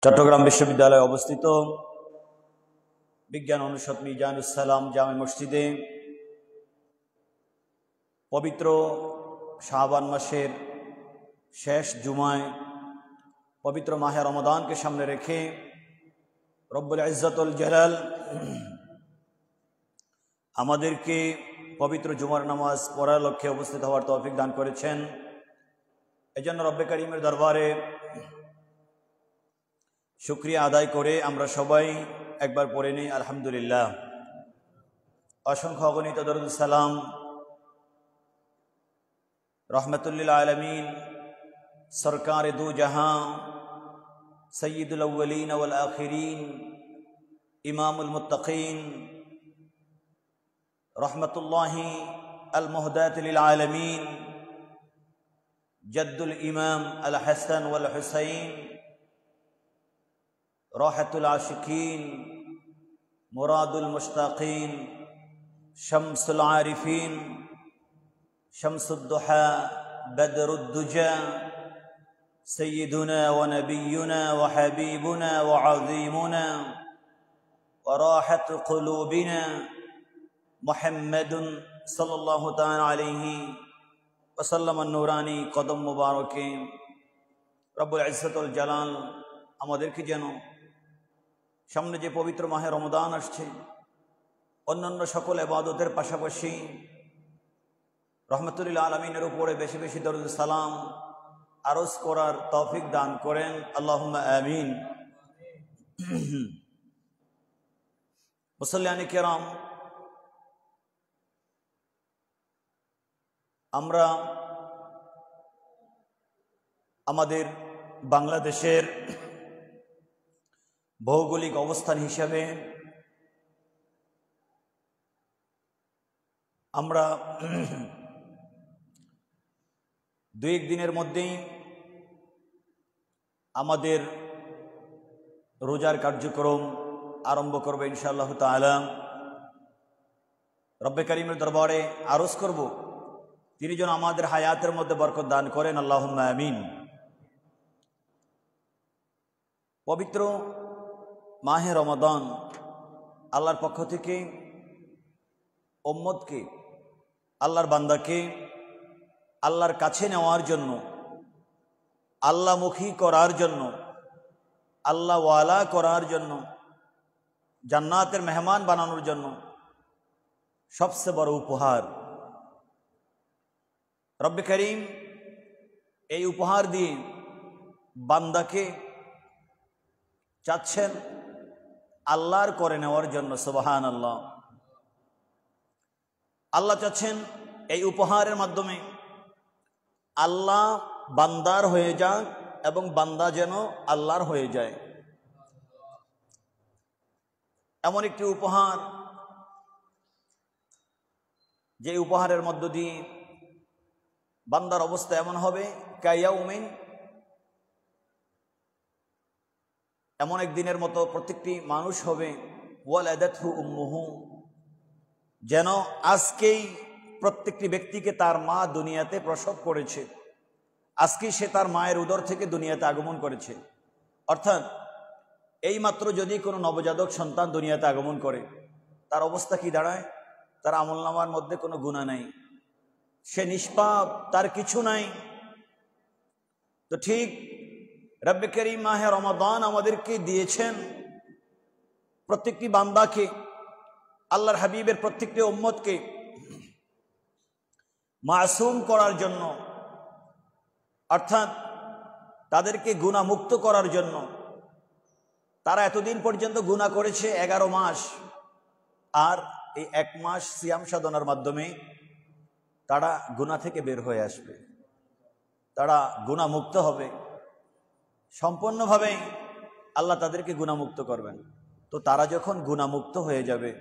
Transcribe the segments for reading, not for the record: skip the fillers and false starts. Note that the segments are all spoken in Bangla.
চট্টগ্রাম বিশ্ববিদ্যালয়ে অবস্থিত বিজ্ঞান অনুষদ মিজানুস সালাম জামে মসজিদে পবিত্র শাবান মাসের শেষ জুমায় পবিত্র মাহে রমাদানকে সামনে রেখে রব্বুল ইজ্জতুল জালাল আমাদেরকে পবিত্র জুমার নামাজ পড়ার লক্ষ্যে উপস্থিত হওয়ার তৌফিক দান করেছেন। এজন্য রব্বে কারীমের দরবারে শুকরিয়া আদায় করে আমরা সবাই একবার পড়ে নিই আলহামদুলিল্লাহ। অসংখ্য অগণিত দরুদ সালাম रहमतुल्लिल आलमीन सरकार दो जहां सय्यदुल अव्वलीन वल आखिरीन इमामुल मुत्तकीन रहमतुल्लाहि अल मुहदात लिल आलमीन जद्दुल इमाम अल हसन वल हुसैन राहतुल आशिकीन मुरादुल मुश्ताकीन शम्सुल आरिफीन शम्सुद्दुहा बदरुद्दुजा सय्यदुना व नबियुना व हबीबुना व अज़ीमुना व राहत क़ुलूबिना मुहम्मदुन सल्लल्लाहु तआला अलैहि वसल्लम नूरानी कदम मुबारके रब्बुल इज्जतुल जलाल আমাদেরকে যেন সামনে যে পবিত্র মাহে রমাদান আসছে অন্যান্য সকল ইবাদতের পাশাপাশি রহমতুল্লিল আলমিনের উপরে বেশি বেশি দরুদ সালাম আরজ করার তৌফিক দান করেন, আল্লাহুম্মা আমিন। মুসল্লিয়ানে কেরাম, আমরা আমাদের বাংলাদেশের ভৌগোলিক অবস্থান হিসাবে আমরা দুই এক দিনের মধ্যেই আমাদের রোজার কার্যক্রম আরম্ভ করব ইনশাআল্লাহ তাআলা। রব্বে কারীমের দরবারে আরজ করব তিনি যেন আমাদের হায়াতের মধ্যে বরকত দান করেন, আল্লাহুম্মা আমিন। পবিত্র মাহে রমাদান আল্লাহর পক্ষ থেকে উম্মতকে, আল্লাহর বান্দাকে আল্লাহর কাছে নেওয়ার জন্য, আল্লাহমুখী করার জন্য, আল্লাহ ওয়ালা করার জন্য, জান্নাতের মেহমান বানানোর জন্য সবচেয়ে বড় উপহার। রব্বে করিম এই উপহার দিয়ে বান্দাকে চাচ্ছেন আল্লাহর করে নেওয়ার জন্য। সুবহানাল্লাহ। আল্লাহ চাচ্ছেন এই উপহারের মাধ্যমে আল্লাহ বান্দার হয়ে যান এবং বান্দা যেন আল্লাহর হয়ে যায়। এমন একটি উপহার যে উপহারের মধ্য দিয়ে বান্দার অবস্থা এমন হবে কায়াউমিন, এমন একদিনের মতো প্রত্যেকটি মানুষ হবে ওয়ালাদাতহু উম্মুহু, যেন আজকেই প্রত্যেকটি ব্যক্তিকে তার মা দুনিয়াতে প্রসব করেছে, আজকে সে তার মায়ের উদর থেকে দুনিয়াতে আগমন করেছে। অর্থাৎ এই মাত্র যদি কোনো নবজাতক সন্তান দুনিয়াতে আগমন করে তার অবস্থা কি দাঁড়ায়? তার আমলনামার মধ্যে কোনো গুনাহ নাই, সে নিষ্পাপ, তার কিছু নাই। তো ঠিক রব্বে কারীম মাহে রমাদান আমাদেরকে দিয়েছেন প্রত্যেকটি বান্দাকে, আল্লাহর হাবিবের প্রত্যেকটি উম্মতকে মাসুম করার জন্য, অর্থাৎ তাদেরকে গুনাহ মুক্ত করার জন্য। তারা এতদিন পর্যন্ত গুনাহ করেছে 11 মাস, আর এই 1 মাস সিয়াম সাধনার মাধ্যমে তারা গুনাহ থেকে বের হয়ে আসবে, তারা গুনাহ মুক্ত হবে সম্পূর্ণভাবে। আল্লাহ তাদেরকে গুনাহ মুক্ত করবেন। তো তারা যখন গুনাহ মুক্ত হয়ে যাবে,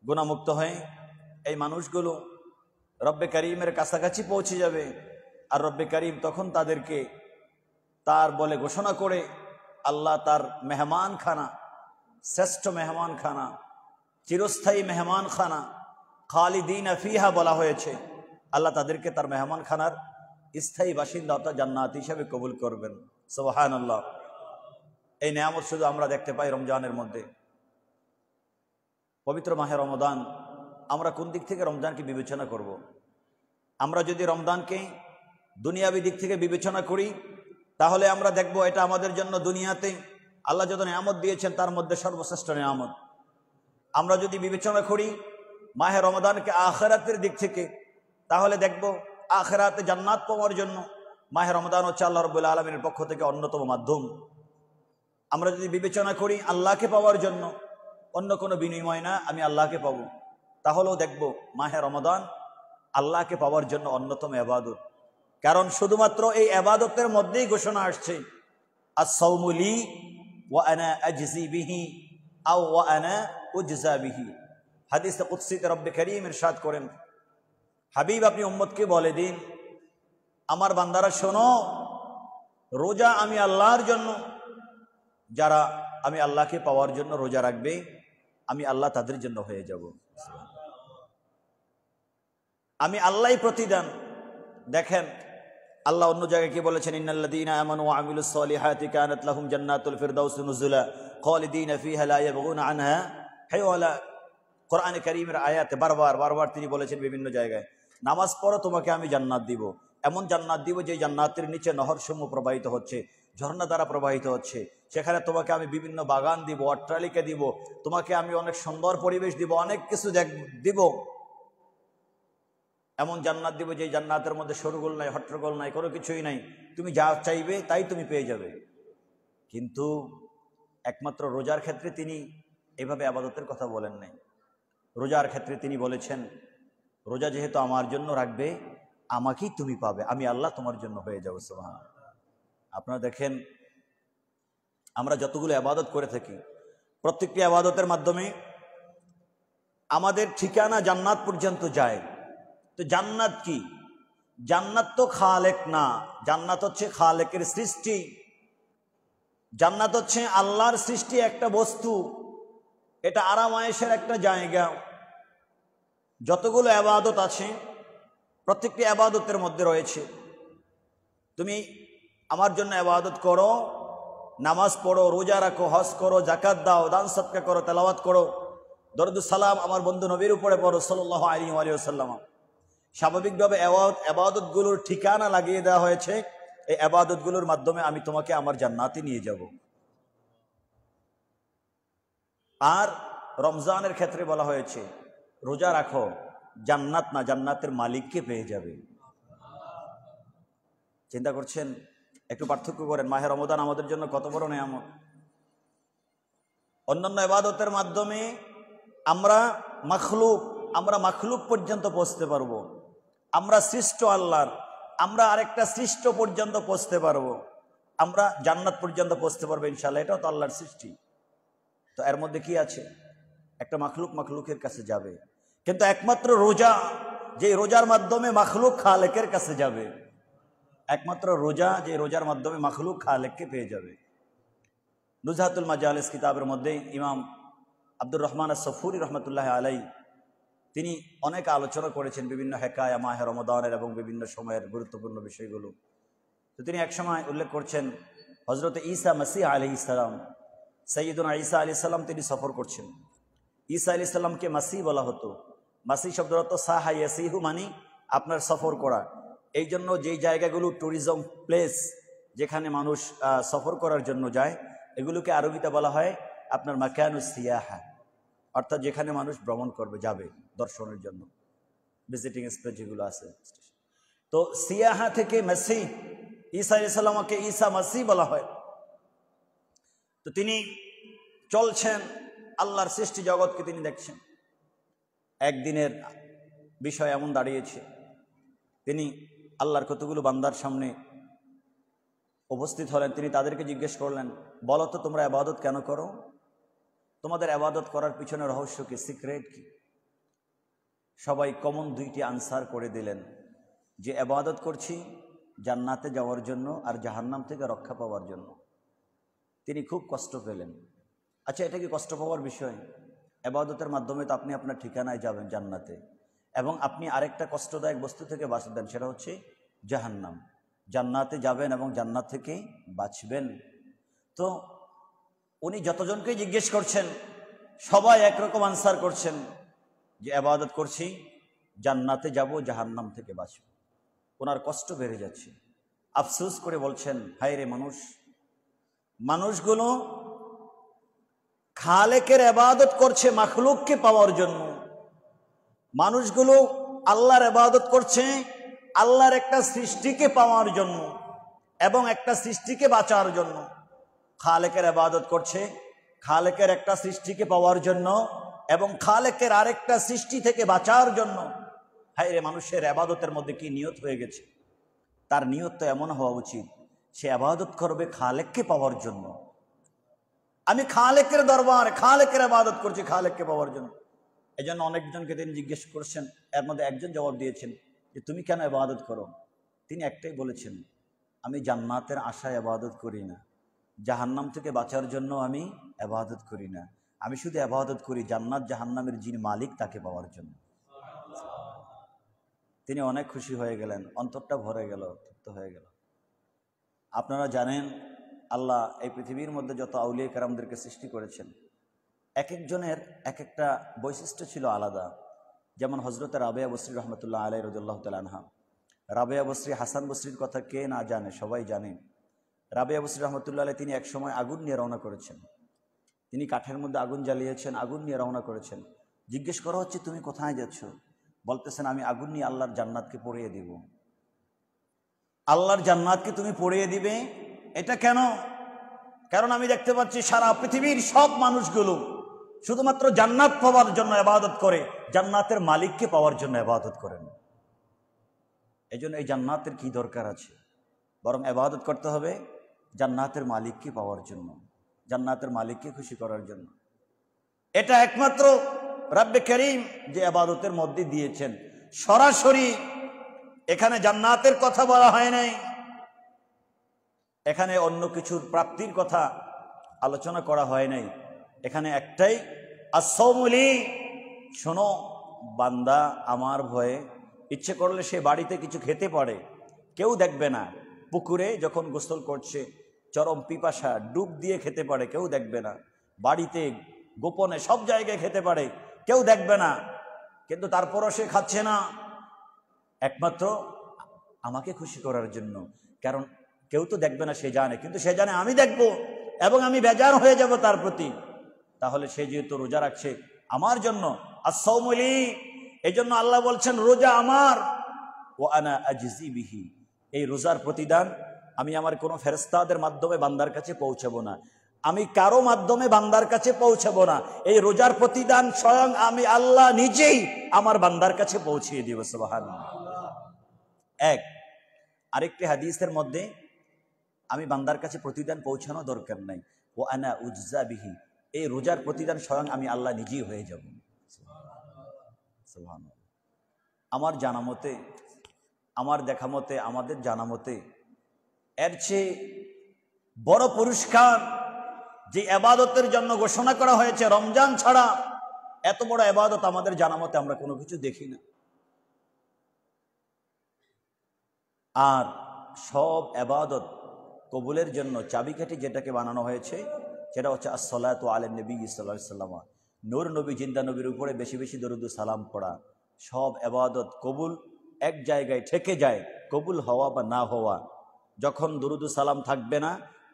গুনাহ মুক্ত হয়ে এই মানুষগুলো রব্বে কারীমের কাছাকাছি পৌঁছে যাবে, আর রব্বে কারীম তখন তাদেরকে তার বলে ঘোষণা করে আল্লাহ তার মেহমানখানা, শ্রেষ্ঠ মেহমানখানা, চিরস্থায়ী মেহমানখানা, খালিদিন ফিহা বলা হয়েছে, আল্লাহ তাদেরকে তার মেহমানখানার স্থায়ী বাসিন্দা অর্থাৎ জান্নাত হিসেবে কবুল করবেন। সুবহানাল্লাহ। এই নেয়ামত শুধু আমরা দেখতে পাই রমজানের মধ্যে। পবিত্র মাহে রমজান, আমরা কোন দিক থেকে রমজানকে বিবেচনা করব? আমরা যদি রমজানকে দুনিয়াবী দিক থেকে বিবেচনা করি, তাহলে আমরা দেখব এটা আমাদের জন্য দুনিয়াতে আল্লাহ যত নেয়ামত দিয়েছেন তার মধ্যে সর্বশ্রেষ্ঠ নেয়ামত। আমরা যদি বিবেচনা করি মাহে রমজানকে আখিরাতের দিক থেকে, তাহলে দেখব আখিরাতে জান্নাত পাওয়ার জন্য মাহে রমজান হচ্ছে আল্লাহ রাব্বুল আলামিনের পক্ষ থেকে অন্যতম মাধ্যম। আমরা যদি বিবেচনা করি আল্লাহকে পাওয়ার জন্য, অন্য কোনো বিনিময় না, আমি আল্লাহকে পাবো, তাহলেও দেখব মাহে রমজান আল্লাহকে পাওয়ার জন্য অন্যতম ইবাদত। কারণ শুধুমাত্র এই ইবাদতের মধ্যেই ঘোষণা আসছে আস-সাওমু লি ওয়া আনা আজজি বিহি আও ওয়া আনা উজজা বিহি। হাদিসে কুদসিতে রব্বে করিম ইরশাদ করেন, হাবিব আপনি উম্মতকে বলে দিন, আমার বান্দারা শোনো, রোজা আমি আল্লাহর জন্য, যারা আমি আল্লাহকে পাওয়ার জন্য রোজা রাখবে, আমি আল্লাহ তাদের জন্য হয়ে যাব। আমি আল্লাহই প্রতিদান। দেখেন আল্লাহ অন্য জায়গায় কি বলেছেন, ইন্নাল্লাযীনা আমানু ওয়া আমিলুস সলিহাতি কানাত লাহুম জান্নাতুল ফিরদাউসি নুজুলা খালিদিনা ফিহা লা ইয়াবগুনা আনহা হিওয়ালা। কোরআনে কারীমের আয়াতে বারবার তিনি বলেছেন বিভিন্ন জায়গায়, নামাজ পড়ো তোমাকে আমি জান্নাত দিব, এমন জান্নাত দিব যে জান্নাতের নিচে নহরসমূহ প্রবাহিত হচ্ছে, ঝর্ণা দ্বারা প্রবাহিত হচ্ছে, সেখানে তোমাকে আমি বিভিন্ন বাগান দিব, অট্টালিকা দিব, তোমাকে আমি অনেক সুন্দর পরিবেশ দিব, অনেক কিছু দিব, এমন জান্নাত দিব যে জান্নাতের মধ্যে শোরগোল নাই, হট্টগোল নাই, কোনো কিছুই নাই, তুমি যা চাইবে তাই তুমি পেয়ে যাবে। কিন্তু একমাত্র রোজার ক্ষেত্রে তিনি এভাবে ইবাদতের কথা বলেন নাই। রোজার ক্ষেত্রে তিনি বলেছেন, রোজা যেহেতু আমার জন্য রাখবে, আমাকেই তুমি পাবে, আমি আল্লাহ তোমার জন্য হয়ে যাবো। সুবহানাল্লাহ। আপনারা দেখেন আমরা যতগুলো ইবাদত করে থাকি, প্রত্যেকটি ইবাদতের মাধ্যমে আমাদের ঠিকানা জান্নাত পর্যন্ত যায়। তো জান্নাত কি? জান্নাত তো খালেক না, জান্নাত হচ্ছে খালেকের সৃষ্টি। জান্নাত হচ্ছে আল্লাহর সৃষ্টি একটা বস্তু, এটা আরাম আয়েশের একটা জায়গা। যতগুলো ইবাদত আছে প্রত্যেকটি ইবাদতের মধ্যে রয়েছে, তুমি আমার জন্য ইবাদত করো, নামাজ পড়ো, রোজা রাখো, হজ করো, যাকাত দাও, দান সদকা করো, তেলাওয়াত করো, দরুদ সালাম আমার বন্ধু নবীর উপরে পড়ো সাল্লাল্লাহু আলাইহি ওয়া সাল্লাম। স্বাভাবিকভাবে ইবাদতগুলোর ঠিকানা লাগিয়ে দেওয়া হয়েছে, এই ইবাদতগুলোর মাধ্যমে আমি তোমাকে আমার জান্নাতে নিয়ে যাব। আর রমজানের ক্ষেত্রে বলা হয়েছে রোজা রাখো, জান্নাত না, জান্নাতের মালিককে পেয়ে যাবে। চিন্তা করছেন, একটু পার্থক্য করেন, মাহে রমজান আমাদের জন্য কত বড় নেয়ামত। অন্যান্য ইবাদতের মাধ্যমে আমরা মাখলুক পর্যন্ত পৌঁছতে পারবো, আমরা সৃষ্ট আল্লাহর, আমরা আরেকটা সৃষ্ট পর্যন্ত পৌঁছতে পারবো, আমরা জান্নাত পর্যন্ত পৌঁছতে পারবো ইনশাআল্লাহ। এটাও তো আল্লাহর সৃষ্টি। তো এর মধ্যে কি আছে? একটা মাখলুকের কাছে যাবে, কিন্তু একমাত্র রোজা, যে রোজার মাধ্যমে মাখলুক খালেকের কাছে যাবে, একমাত্র রোজা যে রোজার মাধ্যমে মাখলুক খালেককে পেয়ে যাবে। নুজহাতুল মাজালিস কিতাবের মধ্যে ইমাম আব্দুর রহমান আস-সফুরি রহমতুল্লাহ আলাই তিনি অনেক আলোচনা করেছেন বিভিন্ন হেকায়া মাহে রমজানের এবং বিভিন্ন সময়ের গুরুত্বপূর্ণ বিষয়গুলো। তো তিনি এক সময় উল্লেখ করছেন, হযরত ঈসা মসীহ আলাইহিস সালাম, সাইয়্যিদুনা ঈসা আলাইহিস সালাম তিনি সফর করছেন। ঈসা আলাইহিস সালামকে মাসীহ বলা হতো। মাসীহ শব্দের অর্থ সাহা ইয়াসিহু, মানে আপনার সফর করা। এই জন্য যেই জায়গাগুলো ট্যুরিজম প্লেস, যেখানে মানুষ সফর করার জন্য যায়, এগুলোকে আরবিতে বলা হয় আপনার মাকানুস সিয়াহা, অর্থাৎ যেখানে মানুষ ভ্রমণ করবে, যাবে দর্শনের জন্য, ভিজিটিং স্পট যেগুলো আছে। তো সিয়াহা থেকে মাসীহ, ঈসা আলাইহিস সালামকে ঈসা মাসীহ বলা হয়। তো তিনি চলছেন, আল্লাহর সৃষ্টি জগৎকে তিনি দেখছেন। একদিনের বিষয় এমন দাঁড়িয়েছে, তিনি আল্লাহর কতগুলো বান্দার সামনে উপস্থিত হলেন। তিনি তাদেরকে জিজ্ঞেস করলেন, বলো তো তোমরা ইবাদত কেন করো? তোমাদের ইবাদত করার পিছনে রহস্য কি, সিক্রেট কি? সবাই কমন দুইটি আনসার করে দিলেন, যে ইবাদত করছি জান্নাতে যাওয়ার জন্য আর জাহান্নাম থেকে রক্ষা পাওয়ার জন্য। তিনি খুব কষ্ট পেলেন। আচ্ছা, এটা কি কষ্ট পাওয়ার বিষয়? ইবাদতের মাধ্যমে তো আপনি আপনার ঠিকানায় যাবেন জান্নাতে, এবং আপনি আরেকটা কষ্টদায়ক বস্তু থেকে বাঁচবেন, সেটা হচ্ছে জাহান্নাম। জান্নাতে যাবেন এবং জান্নাত থেকে বাঁচবেন। তো উনি যতজনকে জিজ্ঞেস করছেন সবাই একরকম আনসার করছেন যে ইবাদত করছি, জান্নাতে যাব, জাহান্নাম থেকে বাঁচব। ওনার কষ্ট বেড়ে যাচ্ছে, আফসোস করে বলছেন, হায় রে মানুষগুলো খালেকের ইবাদত করছে মাখলুককে পাওয়ার জন্য, মানুষগুলো আল্লাহর ইবাদত করছে আল্লাহর একটা সৃষ্টিকে পাওয়ার জন্য এবং একটা সৃষ্টিকে বাঁচার জন্য। খালেকের ইবাদত করছে খালেকের একটা সৃষ্টিকে পাওয়ার জন্য এবং খালেকের আরেকটা সৃষ্টি থেকে বাঁচার জন্য। হায় রে, মানুষের ইবাদতের মধ্যে কি নিয়ত হয়ে গেছে? তার নিয়ত তো এমন হওয়া উচিত, সে ইবাদত করবে খালেককে পাওয়ার জন্য। আমি খালেকের দরবার, খালেকের ইবাদত করছি খালেককে পাওয়ার জন্য। এই জন্য অনেকজনকে তিনি জিজ্ঞেস করছেন, এর মধ্যে একজন জবাব দিয়েছেন যে তুমি কেন ইবাদত করো? তিনি একটাই বলেছেন, আমি জান্নাতের আশায় ইবাদত করি না, জাহান্নাম থেকে বাঁচার জন্য আমি ইবাদত করি না, আমি শুধু ইবাদত করি জান্নাত জাহান্নামের যিনি মালিক তাকে পাওয়ার জন্য। তিনি অনেক খুশি হয়ে গেলেন, অন্তরটা ভরে গেল, তৃপ্ত হয়ে গেল। আপনারা জানেন আল্লাহ এই পৃথিবীর মধ্যে যত আউলিয়া কেরামদেরকে সৃষ্টি করেছেন, এক একজনের এক একটা বৈশিষ্ট্য ছিল আলাদা। যেমন হজরত রাবেয়া বসরি রহমতুল্লাহ আলাই রাদিয়াল্লাহু তাআলা আনহা। রাবেয়া বসরি, হাসান বসরির কথা কে না জানে, সবাই জানে। রাবেয়া বসরি রহমতুল্লাহ আলাই তিনি এক সময় আগুন নিয়ে রওনা করেছেন। তিনি কাঠের মধ্যে আগুন জ্বালিয়েছেন, আগুন নিয়ে রওনা করেছেন। জিজ্ঞেস করা হচ্ছে তুমি কোথায় যাচ্ছ? বলতেছেন আমি আগুন নিয়ে আল্লাহর জান্নাতকে পড়িয়ে দিব। আল্লাহর জান্নাতকে তুমি পড়িয়ে দিবে, এটা কেন? কারণ আমি দেখতে পাচ্ছি সারা পৃথিবীর সব মানুষগুলো শুধুমাত্র জান্নাত পাওয়ার জন্য ইবাদত করে, জান্নাতের মালিককে পাওয়ার জন্য ইবাদত করেন। এই জন্য এই জান্নাতের কি দরকার আছে? বরং ইবাদত করতে হবে জান্নাতের মালিককে পাওয়ার জন্য, জান্নাতের মালিককে খুশি করার জন্য। এটা একমাত্র রব্বে করিম যে ইবাদতের মধ্যে দিয়েছেন। সরাসরি এখানে জান্নাতের কথা বলা হয় নাই, এখানে অন্য কিছুর প্রাপ্তির কথা আলোচনা করা হয় নাই। এখানে একটাই আসসাউমুলি, শোনো বান্দা আমার ভয়ে ইচ্ছে করলে সে বাড়িতে কিছু খেতে পারে, কেউ দেখবে না। পুকুরে যখন গোসল করছে, চরম পিপাসা, ডুব দিয়ে খেতে পারে, কেউ দেখবে না। বাড়িতে গোপনে সব জায়গায় খেতে পারে, কেউ দেখবে না। কিন্তু তারপরও সে খাচ্ছে না একমাত্র আমাকে খুশি করার জন্য। কারণ কেউ তো দেখবে না, সে জানে, কিন্তু সে জানে আমি দেখব এবং আমি বেজার হয়ে যাব তার প্রতি। তাহলে সে যেহেতু রোজা রাখছে আমার জন্য, আসসাউমুলি, এই জন্য আল্লাহ বলছেন রোজা আমার, ওয়া আনা আজজি বিহি, এই রোজার প্রতিদান আমি আমার কোনো ফেরেশতাদের মাধ্যমে বান্দার কাছে পৌঁছাবো না, আমি কারো মাধ্যমে বান্দার কাছে পৌঁছাবো না। এই রোজার প্রতিদান স্বয়ং আমি আল্লাহ নিজেই আমার বান্দার কাছে পৌঁছিয়ে দিব। সুবহানাল্লাহ। এক আরেকটি হাদিসের মধ্যে আমি বান্দার কাছে প্রতিদান পৌঁছানো দরকার নাই, ও আনা উজজা বিহি, এই রোজার প্রতিদান স্বয়ং আমি আল্লাহ নিজেই হয়ে যাব। সুবহানাল্লাহ। আমার জানা মতে, আমার দেখা মতে, আমাদের জানা মতে এর চেয়ে বড় পুরস্কার যে ইবাদতের জন্য ঘোষণা করা হয়েছে রমজান ছাড়া, এত বড় ইবাদত আমাদের জানা মতে আমরা কোনো কিছু দেখি না। আর সব ইবাদত কবুলের জন্য চাবিকাঠি যেটাকে বানানো হয়েছে সেটা হচ্ছে আসসালাতু আলা নবী সাল্লাল্লাহু আলাইহি ওয়াসাল্লাম, নূর নবী, জিন্দা নবীর উপরে বেশি বেশি দরুদ ও সালাম পড়া। সব ইবাদত কবুল এক জায়গায় ঠেকে যায়, কবুল হওয়া বা না হওয়া। যখন দরুদ ও সালাম থাকবে না,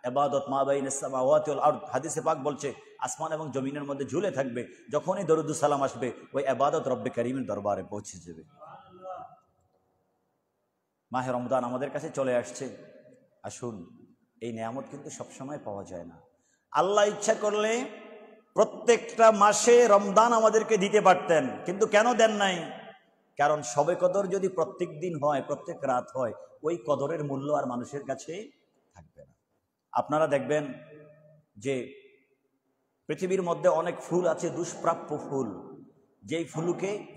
ইবাদত মা বাইনাস সামাওয়াতি ওয়াল আরদ, হাদিসে পাক বলছে আসমান এবং জমিনের মধ্যে ঝুলে থাকবে। যখনই দরুদ ও সালাম আসবে, ওই ইবাদত রব্বে কারীমের দরবারে পৌঁছে যাবে। মাহে রমজান আমাদের কাছে চলে আসছে, আসুন, এই নিয়ামত কিন্তু সবসময় পাওয়া যায় না। আল্লাহ ইচ্ছা করলে প্রত্যেকটা মাসে রমজান আমাদেরকে দিতে পারতেন, কিন্তু কেন দেন নাই? কারণ শবে কদর যদি প্রত্যেক দিন হয়, প্রত্যেক রাত হয়, ওই কদরের মূল্য আর মানুষের কাছে থাকবে না। আপনারা দেখবেন যে পৃথিবীর মধ্যে অনেক ফুল আছে, দুষ্প্রাপ্য ফুল, যেই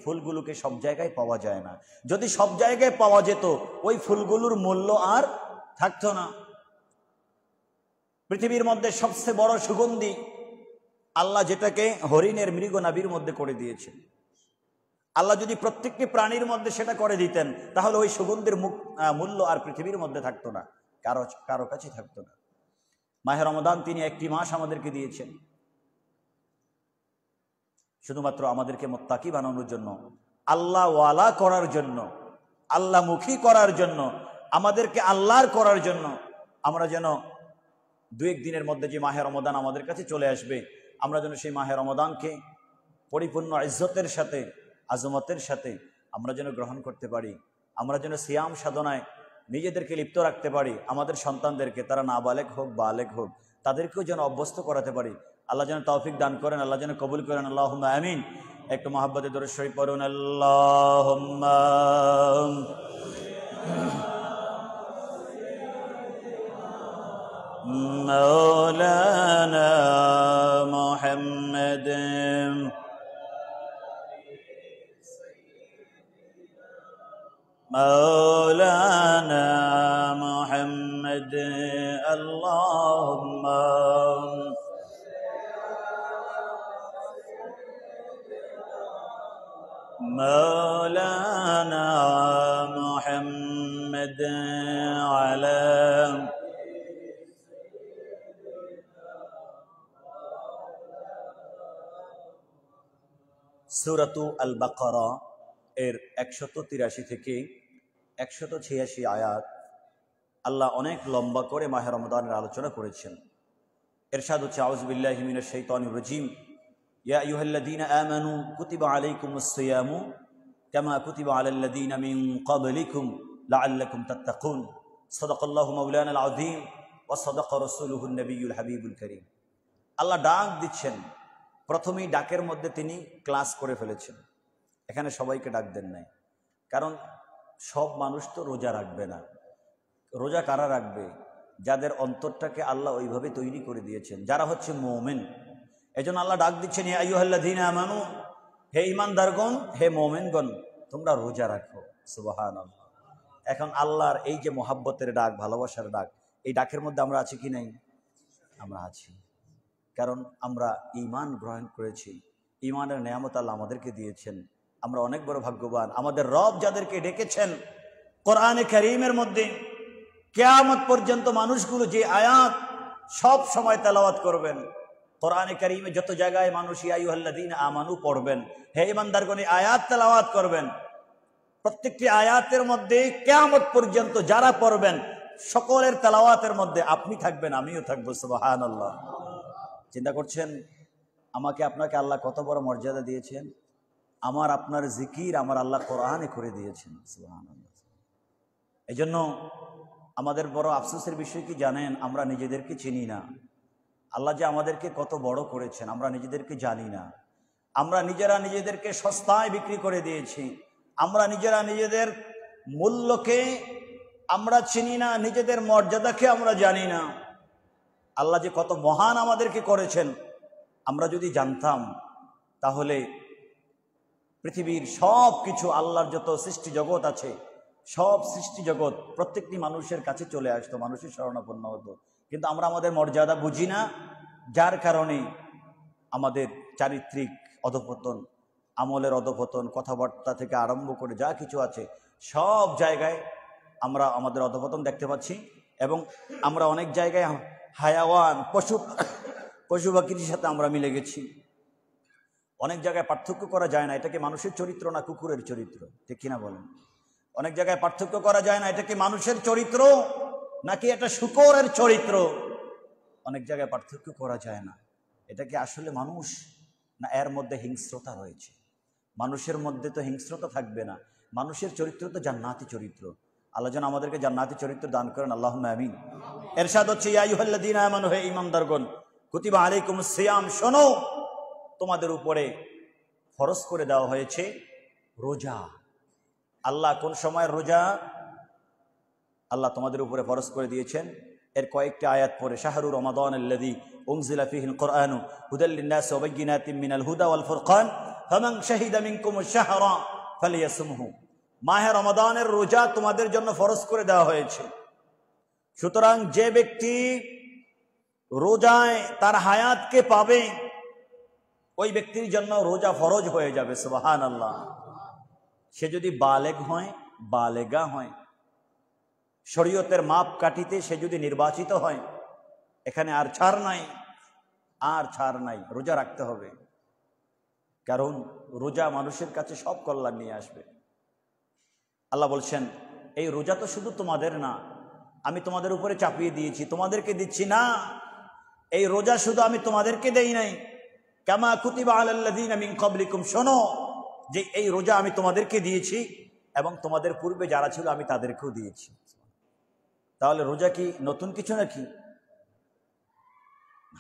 ফুলগুলোকে সব জায়গায় পাওয়া যায় না। যদি সব জায়গায় পাওয়া যেত, ওই ফুলগুলোর মূল্য আর থাকতো না। পৃথিবীর মধ্যে সবচেয়ে বড় সুগন্ধি আল্লাহ যেটাকে হরিণের মৃগ নাভির মধ্যে করে দিয়েছেন। আল্লাহ যদি প্রত্যেকটি প্রাণীর মধ্যে সেটা করে দিতেন, তাহলে ওই সুগন্ধির মূল্য আর পৃথিবীর মধ্যে থাকতো না, কারো কাছে থাকতো না। মাহে রমাদান তিনি একটি মাস আমাদেরকে দিয়েছেন শুধুমাত্র আমাদেরকে মুত্তাকি বানানোর জন্য, আল্লাহ ওয়ালা করার জন্য, আল্লাহমুখী করার জন্য, আমাদেরকে আল্লাহর করার জন্য। আমরা যেন দু এক দিনের মধ্যে যে মাহে রমাদান আমাদের কাছে চলে আসবে, আমরা যেন সেই মাহে রমাদানকে পরিপূর্ণ ইজ্জতের সাথে, আজমতের সাথে আমরা যেন গ্রহণ করতে পারি। আমরা যেন সিয়াম সাধনায় নিজেদেরকে লিপ্ত রাখতে পারি। আমাদের সন্তানদেরকে, তারা নাবালেগ হোক বালেগ হোক, তাদেরকেও যেন অভ্যস্ত করাতে পারি। আল্লাহ যেন তৌফিক দান করেন, আল্লাহ যেন কবুল করেন। আল্লাহুম্মা আমিন। একটু মহব্বতে দরুদ শরীফ পড়ুন। আল্লাহুম্মা মাওলানা মুহাম্মদ مولانا محمد اللهم مولانا محمد على সূরাতু আল বাকারা এর 183 থেকে 186 আয়াত আল্লাহ অনেক লম্বা করে মাহে রমাদানের আলোচনা করেছেন। ইরশাদ হচ্ছে, আউযু বিল্লাহি মিনাশ শাইতানির রাজীম, ইয়া আইয়ুহাল্লাযীনা আমানু কুতিবা আলাইকুমুস সিয়ামু কামা কুতিবা আলাল্লাযীনা মিন ক্বাবলিকুম লাআল্লাকুম তাত্তাকুন। সাদাকাল্লাহু মাওলানাল আযীম ওয়া সাদাকা রাসূলুহুন নবিয়্যুল হাবিবুল কারীম। আল্লাহ ডাক দিচ্ছেন, প্রথমেই ডাকের মধ্যে তিনি ক্লাস করে ফেলেছেন। এখানে সবাইকে ডাক দেন নাই, কারণ সব মানুষ তো রোজা রাখবে না। রোজা কারা রাখবে? যাদের অন্তরটাকে আল্লাহ ওইভাবে তৈরি করে দিয়েছেন, যারা হচ্ছে মুমিন। এজন্য আল্লাহ ডাক দিচ্ছেন, ইয়া আইয়ুহাল্লাযীনা আমানু, হে ঈমানদারগণ, হে মুমিনগণ, তোমরা রোজা রাখো। সুবহানাল্লাহ। এখন আল্লাহর এই যে মহাব্বতের ডাক, ভালোবাসার ডাক, এই ডাকের মধ্যে আমরা আছি কি নাই? আমরা আছি, কারণ আমরা ঈমান গ্রহণ করেছি। ঈমানের নেয়ামত আল্লাহ আমাদেরকে দিয়েছেন। আমরা অনেক বড় ভাগ্যবান। আমাদের রব যাদেরকে ডেকেছেন কোরআনে কারীমের মধ্যে, কিয়ামত পর্যন্ত মানুষগুলো যে আয়াত সব সময় তেলাওয়াত করবেন। কোরআনে কারীমে যত জায়গায় মানুষ ইয়া আইয়ুহাল্লাযীনা আমানু পড়বেন, হে ঈমানদারগণ, এই আয়াত তেলাওয়াত করবেন। প্রত্যেকটি আয়াতের মধ্যে কিয়ামত পর্যন্ত যারা পড়বেন, সকলের তেলাওয়াতের মধ্যে আপনি থাকবেন, আমিও থাকবো। সুবহানাল্লাহ। চিন্তা করছেন আমাকে আপনাকে আল্লাহ কত বড় মর্যাদা দিয়েছেন। আমার আপনার জিকির আমার আল্লাহ কোরআনে করে দিয়েছেন। সুবহানাল্লাহ। এই জন্য আমাদের বড় আফসোসের বিষয় কি জানেন? আমরা নিজেদেরকে চিনি না। আল্লাহ যে আমাদেরকে কত বড় করেছেন আমরা নিজেদেরকে জানি না। আমরা নিজেরা নিজেদেরকে সস্তায় বিক্রি করে দিয়েছি। আমরা নিজেরা নিজেদের মূল্যকে আমরা চিনি না, নিজেদের মর্যাদাকে আমরা জানি না। আল্লাহ যে কত মহান আমাদেরকে করেছেন আমরা যদি জানতাম, তাহলে পৃথিবীর সব কিছু, আল্লাহর যত সৃষ্টি জগৎ আছে, সব সৃষ্টি জগৎ প্রত্যেকটি মানুষের কাছে চলে আসতো, মানুষের শরণাপন্ন হতো। কিন্তু আমরা আমাদের মর্যাদা বুঝি না, যার কারণে আমাদের চারিত্রিক অধঃপতন, আমলের অধঃপতন, কথাবার্তা থেকে আরম্ভ করে যা কিছু আছে সব জায়গায় আমরা আমাদের অধঃপতন দেখতে পাচ্ছি। এবং আমরা অনেক জায়গায় হায়াওয়ান, পশু পাখির সাথে আমরা মিলে গেছি। অনেক জায়গায় পার্থক্য করা যায় না এটাকে মানুষের চরিত্র না কুকুরের চরিত্র, ঠিক কিনা বলেন? অনেক জায়গায় পার্থক্য করা যায় না এটা কি মানুষের চরিত্র নাকি এটা শূকরের চরিত্র। অনেক জায়গায় পার্থক্য করা যায় না এটা কি আসলে মানুষ না এর মধ্যে হিংস্রতা রয়েছে। মানুষের মধ্যে তো হিংস্রতা থাকবে না, মানুষের চরিত্র তো জান্নাতি চরিত্র। আল্লাহ যেন আমাদেরকে জান্নাতি চরিত্র দান করেন, আল্লাহুম্মা আমিন। ইরশাদ হচ্ছে, ইয়া আইয়ুহাল্লাযীনা আমানু, হে ঈমানদারগণ, কুতিবা আলাইকুমুস সিয়াম, শোনো তোমাদের উপরে ফরজ করে দেওয়া হয়েছে রোজা। আল্লাহ কোন সময় রোজা আল্লাহ তোমাদের উপরে ফরজ করে দিয়েছেন এর কয়েকটি আয়াত পরে, শাহরু রমাদানাল্লাযী উনজিলা ফীহিল কুরআনু হুদাল লিন-নাসি ওয়া বাইয়িনাতিন মিনাল হুদা ওয়াল ফুরকান ফামান শাহিদা মিনকুমুশ শাহরা ফালিয়াসুমহু। মাহে রমাদানের রোজা তোমাদের জন্য ফরজ করে দেওয়া হয়েছে। সুতরাং যে ব্যক্তি রোজায় তার হায়াতকে পাবে ওই ব্যক্তির জন্য রোজা ফরজ হয়ে যাবে। সুবহানাল্লাহ। সে যদি বালেগ হয়, বালেগা হয়, শরীয়তের মাপ কাটিতে সে যদি নির্বাচিত হয়, এখানে আর ছাড় নাই, আর ছাড় নাই, রোজা রাখতে হবে। কারণ রোজা মানুষের কাছে সব কল্যাণ নিয়ে আসবে। আল্লাহ বলছেন এই রোজা তো শুধু তোমাদের না, আমি তোমাদের উপরে চাপিয়ে দিয়েছি, তোমাদেরকে দিচ্ছি না। এই রোজা শুধু আমি তোমাদেরকে দেই নাই, কামা কুতিবা আলাল্লাযীনা মিন ক্বাবলিকুম, শোনো যে এই রোজা আমি তোমাদেরকে দিয়েছি এবং তোমাদের পূর্বে যারা ছিল আমি তাদেরকেও দিয়েছি। তাহলে রোজা কি নতুন কিছু নাকি?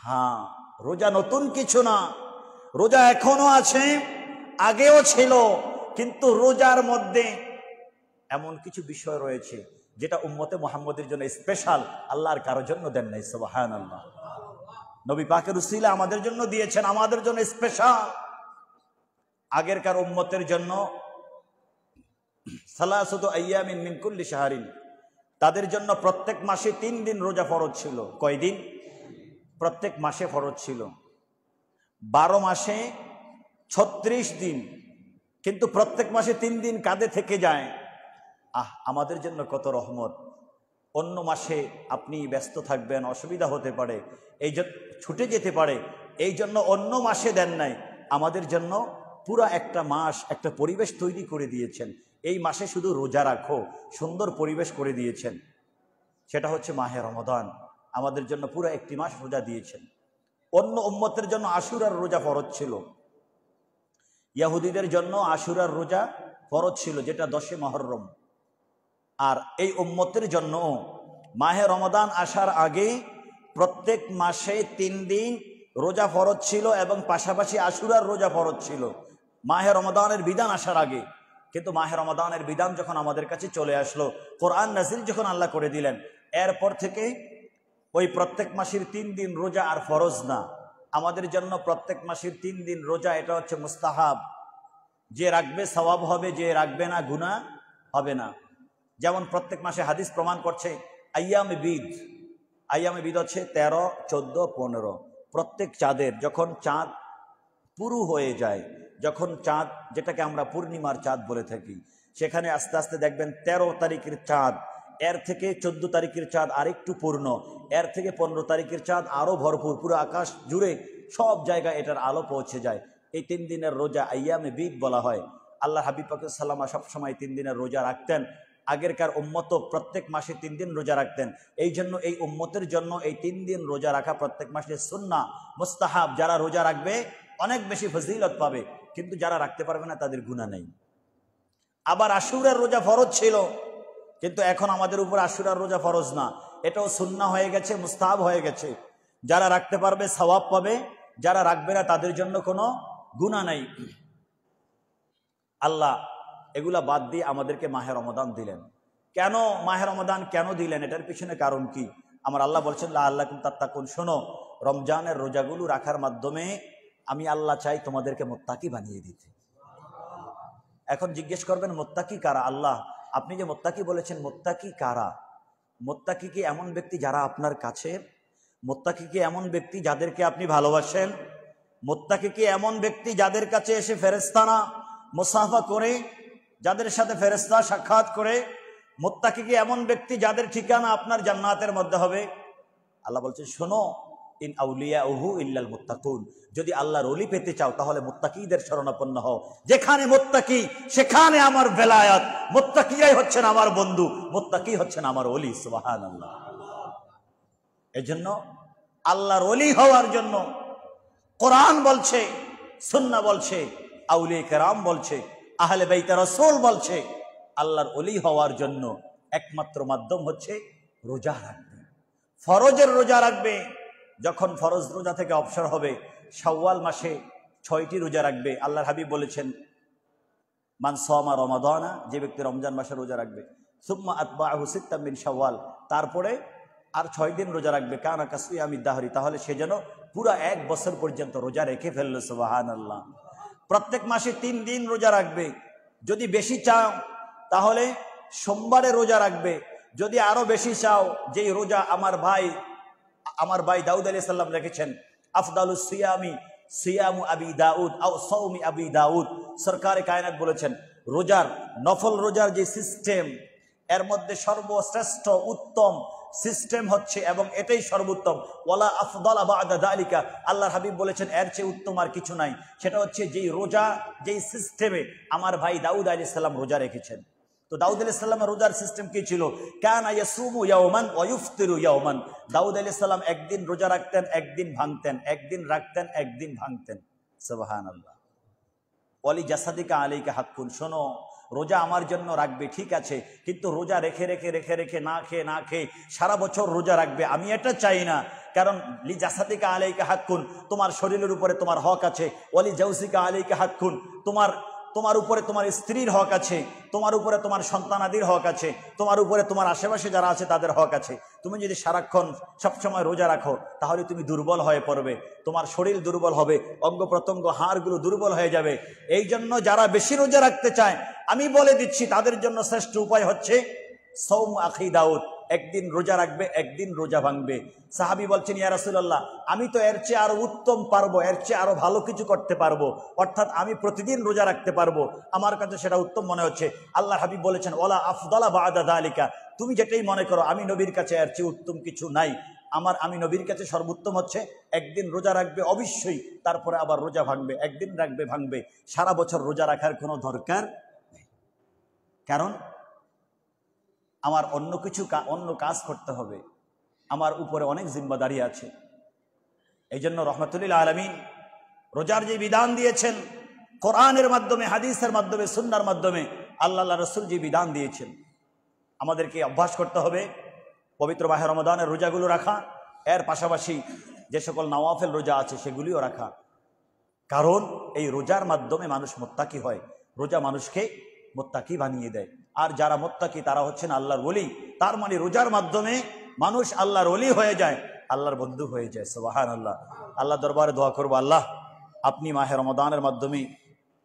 হ্যাঁ, রোজা নতুন কিছু না, রোজা এখনো আছে, আগেও ছিল, কিন্তু রোজার মধ্যে এমন কিছু বিষয় রয়েছে যেটা উম্মতে মুহাম্মদের জন্য স্পেশাল, আল্লাহর কারোর জন্য দেন নাই। সুবহানাল্লাহ। নবী পাকের উসিলা আমাদের জন্য দিয়েছেন, আমাদের জন্য স্পেশাল। আগেরকার উম্মতের জন্য সালাসাতু আইয়ামিন মিন কুল্লি শাহরিন, তাদের জন্য প্রত্যেক মাসে 3 দিন রোজা ফরজ ছিল। কয়দিন? প্রত্যেক মাসে ফরজ ছিল। 12 মাসে 36 দিন, কিন্তু প্রত্যেক মাসে 3 দিন কাঁধে থেকে যায়। আমাদের জন্য কত রহমত। অন্য মাসে আপনি ব্যস্ত থাকবেন, অসুবিধা হতে পারে, এই জন্য ছুটে যেতে পারে, এই জন্য অন্য মাসে দেন নাই। আমাদের জন্য পুরা একটা মাস, একটা পরিবেশ তৈরি করে দিয়েছেন। এই মাসে শুধু রোজা রাখো, সুন্দর পরিবেশ করে দিয়েছেন, সেটা হচ্ছে মাহে রমাদান। আমাদের জন্য পুরো একটি মাস রোজা দিয়েছেন। অন্য উম্মতের জন্য আশুরার রোজা ফরজ ছিল, ইহুদিদের জন্য আশুরার রোজা ফরজ ছিল, যেটা 10 মুহররম। আর এই উম্মতের জন্য মাহে রমাদান আসার আগে প্রত্যেক মাসে 3 দিন রোজা ফরজ ছিল এবং পাশাপাশি আশুরার রোজা ফরজ ছিল মাহে রমাদানের বিধান আসার আগে। কিন্তু মাহে রমাদানের বিধান যখন আমাদের কাছে চলে আসলো, কোরআন নাজিল যখন আল্লাহ করে দিলেন, এরপর থেকে ওই প্রত্যেক মাসের 3 দিন রোজা আর ফরজ না। আমাদের জন্য প্রত্যেক মাসের 3 দিন রোজা এটা হচ্ছে মুস্তাহাব। যে রাখবে সওয়াব হবে, যে রাখবে না গুনাহ হবে না। যেমন প্রত্যেক মাসে হাদিস প্রমাণ করছে আইয়ামে বিদ, আইয়ামে বিদ হচ্ছে 13, 14, 15। প্রত্যেক চাঁদের যখন চাঁদ পুরু হয়ে যায়, যখন চাঁদ, যেটাকে আমরা পূর্ণিমার চাঁদ বলে থাকি, সেখানে আস্তে আস্তে দেখবেন 13 তারিখের চাঁদ, এর থেকে 14 তারিখের চাঁদ আরেকটু পূর্ণ, এর থেকে 15 তারিখের চাঁদ আরো ভরপুর, পুরো আকাশ জুড়ে সব জায়গায় এটার আলো পৌঁছে যায়। এই 3 দিনের রোজা আইয়ামে বিদ বলা হয়। আল্লাহ হাবিব পাক সাল্লাল্লাহু আলাইহি ওয়াসাল্লাম সবসময় 3 দিনের রোজা রাখতেন। আগেরকার উম্মত প্রত্যেক মাসে 3 দিন রোজা রাখতেন। এই জন্য এই উম্মতের জন্য এই 3 দিন রোজা রাখা প্রত্যেক মাসে সুন্নাহ, মুস্তাহাব। যারা রোজা রাখবে অনেক বেশি ফজিলত পাবে, কিন্তু যারা রাখতে পারবে না তাদের গুনাহ নেই। আবার আশুরার রোজা ফরজ ছিল, কিন্তু এখন আমাদের উপর আশুরার রোজা ফরজ না, এটাও সুন্নাহ হয়ে গেছে, মুস্তাহাব হয়ে গেছে। যারা রাখতে পারবে সওয়াব পাবে, যারা রাখবে না তাদের জন্য কোনো গুনাহ নাই। আল্লাহ এগুলা বাদ দিয়ে আমাদেরকে মাহে রমাদান দিলেন। কেন মাহে রমাদান কেন দিলেন? এটার পিছনে কারণ কি? আমার আল্লাহ বলছেন লাআল্লাকুম তাত্তাকুন, শোনো, রমজানের রোজাগুলো রাখার মাধ্যমে আমি আল্লাহ চাই তোমাদেরকে মুত্তাকি বানিয়ে দিতে। এখন জিজ্ঞেস করবেন মুত্তাকি কারা? আল্লাহ আপনি যে মুত্তাকি বলেছেন, মুত্তাকি কারা? মুত্তাকি কি এমন ব্যক্তি যারা আপনার কাছে? মুত্তাকি কি এমন ব্যক্তি যাদেরকে আপনি ভালোবাসেন? মুত্তাকি কি এমন ব্যক্তি যাদের কাছে এসে ফেরেশতারা মুসাফা করে, যাদের সাথে ফেরেশতা সাক্ষাৎ করে? মুত্তাকি কি এমন ব্যক্তি যাদের ঠিকানা আপনার জান্নাতের মধ্যে হবে? আল্লাহ বলছেন শোনো, ইন আউলিয়াউহু ইল্লাল মুত্তাকুন, যদি আল্লাহর ওলি পেতে চাও তাহলে মুত্তাকিদের শরণাপন্ন হও। যেখানে মুত্তাকি সেখানে আমার বেলায়াত, মুত্তাকিয়াই হচ্ছেন আমার বন্ধু, মুত্তাকি হচ্ছেন আমার ওলি। সুবহানাল্লাহ। এজন্য আল্লাহর ওলি হওয়ার জন্য কোরআন বলছে, সুন্নাহ বলছে, আউলিয়া কেরাম বলছে, আহলে বাইত রাসূল বলছে, আল্লাহর ওলি হওয়ার জন্য একমাত্র মাধ্যম হচ্ছে রোজা রাখবে, ফরজের রোজা রাখবে। যখন ফরজ রোজা থেকে অবসর হবে, শাওয়াল মাসে 6টি রোজা রাখবে। আল্লাহর হাবিব বলেছেন মান সামা রমাদানা, যে ব্যক্তি রমজান মাসে রোজা রাখবে, সুম্মা আতবাহু সিত্তাম মিন শাওয়াল, তারপরে আর 6 দিন রোজা রাখবে, কানা কাসিয়ামিদ দাহরি, তাহলে সে যেন পুরো 1 বছর পর্যন্ত রোজা রেখে ফেললো। সুবহানাল্লাহ। প্রত্যেক মাসে 3 দিন রোজা রাখবে। যদি বেশি চাও তাহলে সোমবারে রোজা রাখবে। যদি আরো বেশি চাও, যেই রোজা আমার ভাই দাউদ আলাইহিস সালাম রেখেছেন, আফদালুস সিয়ামি সিয়ামু আবি দাউদ আও সাওমি আবি দাউদ, সরকারে কায়নাত বলেছেন রোজার, নফল রোজার যে সিস্টেম, এর মধ্যে সর্বশ্রেষ্ঠ উত্তম সিস্টেম হচ্ছে, এবং এটাই সর্বোত্তম, ওয়ালা আফদালা বা'দা যালিকা, আল্লাহর হাবিব বলেছেন এর চেয়ে উত্তম আর কিছু নাই। সেটা হচ্ছে যেই রোজা, যেই সিস্টেমে আমার ভাই দাউদ আলাইহিস সালাম রোজা রেখেছেন। তো দাউদ আলাইহিস সালামের রোজার সিস্টেম কি ছিল? কানা ইয়াসুমু ইয়াওমান ওয়া ইফতিরু ইয়াওমান। দাউদ আলাইহিস সালাম একদিন রোজা রাখতেন, একদিন ভাঙতেন, একদিন রাখতেন, একদিন ভাঙতেন। সুবহানাল্লাহ। ওয়ালি জাসাদিকা আলাইকা হাক্কুন, শোনো রোজা আমার জন্য রাখবে ঠিক আছে, কিন্তু রোজা রেখে রেখে রেখে রেখে না খেয়ে সারা বছর রোজা রাখবে, আমি এটা চাই না। কারণ লি জাসাদিকা আলাইকা হাক্কুন, তোমার শরীরের উপরে তোমার হক আছে। ওয়ালি জাউসিকা আলাইকা হাক্কুন, তোমার উপরে তোমার স্ত্রীর হক আছে, তোমার উপরে তোমার সন্তানাদির হক আছে, তোমার উপরে তোমার আশেপাশে যারা আছে তাদের হক আছে। তুমি যদি সারাক্ষণ সবসময় রোজা রাখো তাহলে তুমি দুর্বল হয়ে পড়বে, তোমার শরীর দুর্বল হবে, অঙ্গ প্রত্যঙ্গ হাড়গুলো দুর্বল হয়ে যাবে। এই জন্য যারা বেশি রোজা রাখতে চায় আমি বলে দিচ্ছি তাদের জন্য শ্রেষ্ঠ উপায় হচ্ছে সওম আখি দাউদ, একদিন রোজা রাখবে, একদিন রোজা ভাঙবে। সাহাবী বলছেন ইয়া রাসূলুল্লাহ, আমি তো এর চেয়ে আরো উত্তম পারবো, এর চেয়ে আরো ভালো কিছু করতে পারবো, অর্থাৎ আমি প্রতিদিন রোজা রাখতে পারবো, আমার কাছে সেটা উত্তম মনে হচ্ছে। আল্লাহর হাবিব বলেছেন ওয়ালা আফদালা বা'দা যালিকা, তুমি যেটাই মনে করো আমি নবীর কাছে এর চেয়ে উত্তম কিছু নাই। আমি নবীর কাছে সর্বোত্তম হচ্ছে একদিন রোজা রাখবে অবশ্যই, তারপরে আবার রোজা ভাঙবে, একদিন রাখবে ভাঙবে, সারা বছর রোজা রাখার কোনো দরকার নেই। কারণ আমার অন্য কাজ করতে হবে, আমার উপরে অনেক জিম্মাদারি আছে। এই জন্য রহমাতুল্লিল আলামিন রোজার যে বিধান দিয়েছেন কোরআনের মাধ্যমে, হাদিসের মাধ্যমে, সুন্নাহর মাধ্যমে, আল্লাহ রাসূল যে বিধান দিয়েছেন, আমাদেরকে অভ্যাস করতে হবে পবিত্র মাহে রমাদানের রোজাগুলো রাখা, এর পাশাপাশি যে সকল নওয়াফেল রোজা আছে সেগুলিও রাখা। কারণ এই রোজার মাধ্যমে মানুষ মুত্তাকি হয়, রোজা মানুষকে মুত্তাকি বানিয়ে দেয়। আর যারা মুত্তাকি তারা হচ্ছেন আল্লাহর ওলি। তার মানে রোজার মাধ্যমে মানুষ আল্লাহর ওলি হয়ে যায়, আল্লাহর বন্ধু হয়ে যায়। সুবহানাল্লাহ। আল্লাহ দরবারে দোয়া করব, আল্লাহ আপনি মাহে রমাদানের মাধ্যমে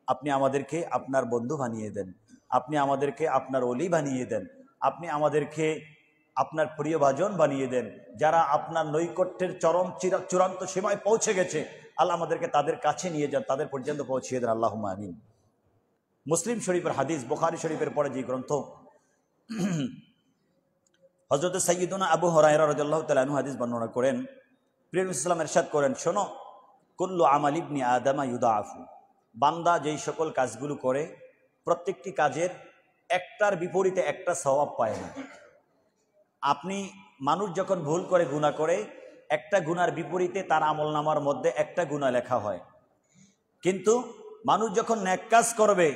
আপনি আমাদেরকে আপনার বন্ধু বানিয়ে দেন, আপনি আমাদেরকে আপনার ওলি বানিয়ে দেন, আপনি আমাদেরকে আপনার প্রিয়ভাজন বানিয়ে দেন। যারা আপনার নৈকট্যের চূড়ান্ত সীমায় পৌঁছে গেছে আল্লাহ আমাদেরকে তাদের কাছে নিয়ে যান, তাদের পর্যন্ত পৌঁছিয়ে দেন। আল্লাহুম্মা আমিন। মুসলিম শরীফের হাদিস, বুখারী শরীফের পরে যে গ্রন্থ, হযরত সাইয়্যিদুনা আবু হুরায়রা রাদিয়াল্লাহু তাআলা আনহু হাদিস বর্ণনা করেন, প্রিয় নবী সাল্লাল্লাহু আলাইহি ওয়াসাল্লাম ইরশাদ করেন, শোনো কুল্লু আমাল ইবনি আদামা ইউদাআফু, বান্দা যেই সকল কাজগুলো করে প্রত্যেকটি কাজের একটার বিপরীতে একটা সওয়াব পায় না। মানুষ যখন ভুল করে, গুনাহ করে, একটা গুনার বিপরীতে তার আমলনামার মধ্যে একটা গুনাহ লেখা হয়। কিন্তু মানুষ যখন নেক কাজ করবে,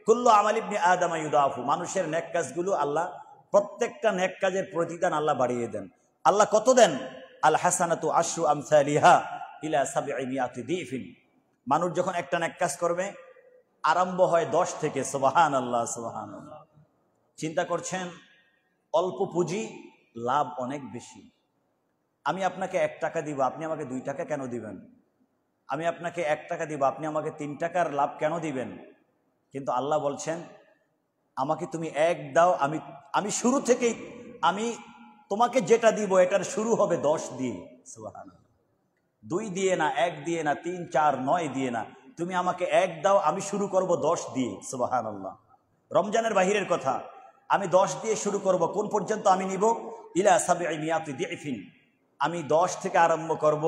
কুল্লু আমাল ইবনি আদামা ইউদাআফু, মানুষের নেক কাজগুলো আল্লাহ, প্রত্যেকটা নেক কাজের প্রতিদান আল্লাহ বাড়িয়ে দেন। আল্লাহ কত দেন? আল হাসানাতু আশরু আমসালিহা ইলা সাবঈ মিআতি দিফিন। মানুষ যখন একটা নেক কাজ করবে আরম্ভ হয় 10 থেকে। সুবহানাল্লাহ, সুবহানাল্লাহ। চিন্তা করছেন অল্প পুঁজি, লাভ অনেক বেশি। আমি আপনাকে 1 টাকা দিব, আপনি আমাকে 2 টাকা কেন দিবেন? আমি আপনাকে 1 টাকা দিব, আপনি আমাকে 3 টাকার লাভ কেন দিবেন? কিন্তু আল্লাহ বলছেন আমাকে তুমি 1 দাও, আমি শুরু থেকেই আমি তোমাকে যেটা দিব এটার শুরু হবে 10 দিয়ে। সুবহানাল্লাহ। 2 দিয়ে না, 1 দিয়ে না, 3, 4, 9 দিয়ে না, তুমি আমাকে 1 দাও, আমি শুরু করব 10 দিয়ে। সুবহানাল্লাহ। রমজানের বাহিরের কথা, আমি 10 দিয়ে শুরু করব, কোন পর্যন্ত আমি নিব? ইলা সাবঈ মিআতি দিফিন। আমি 10 থেকে আরম্ভ করব,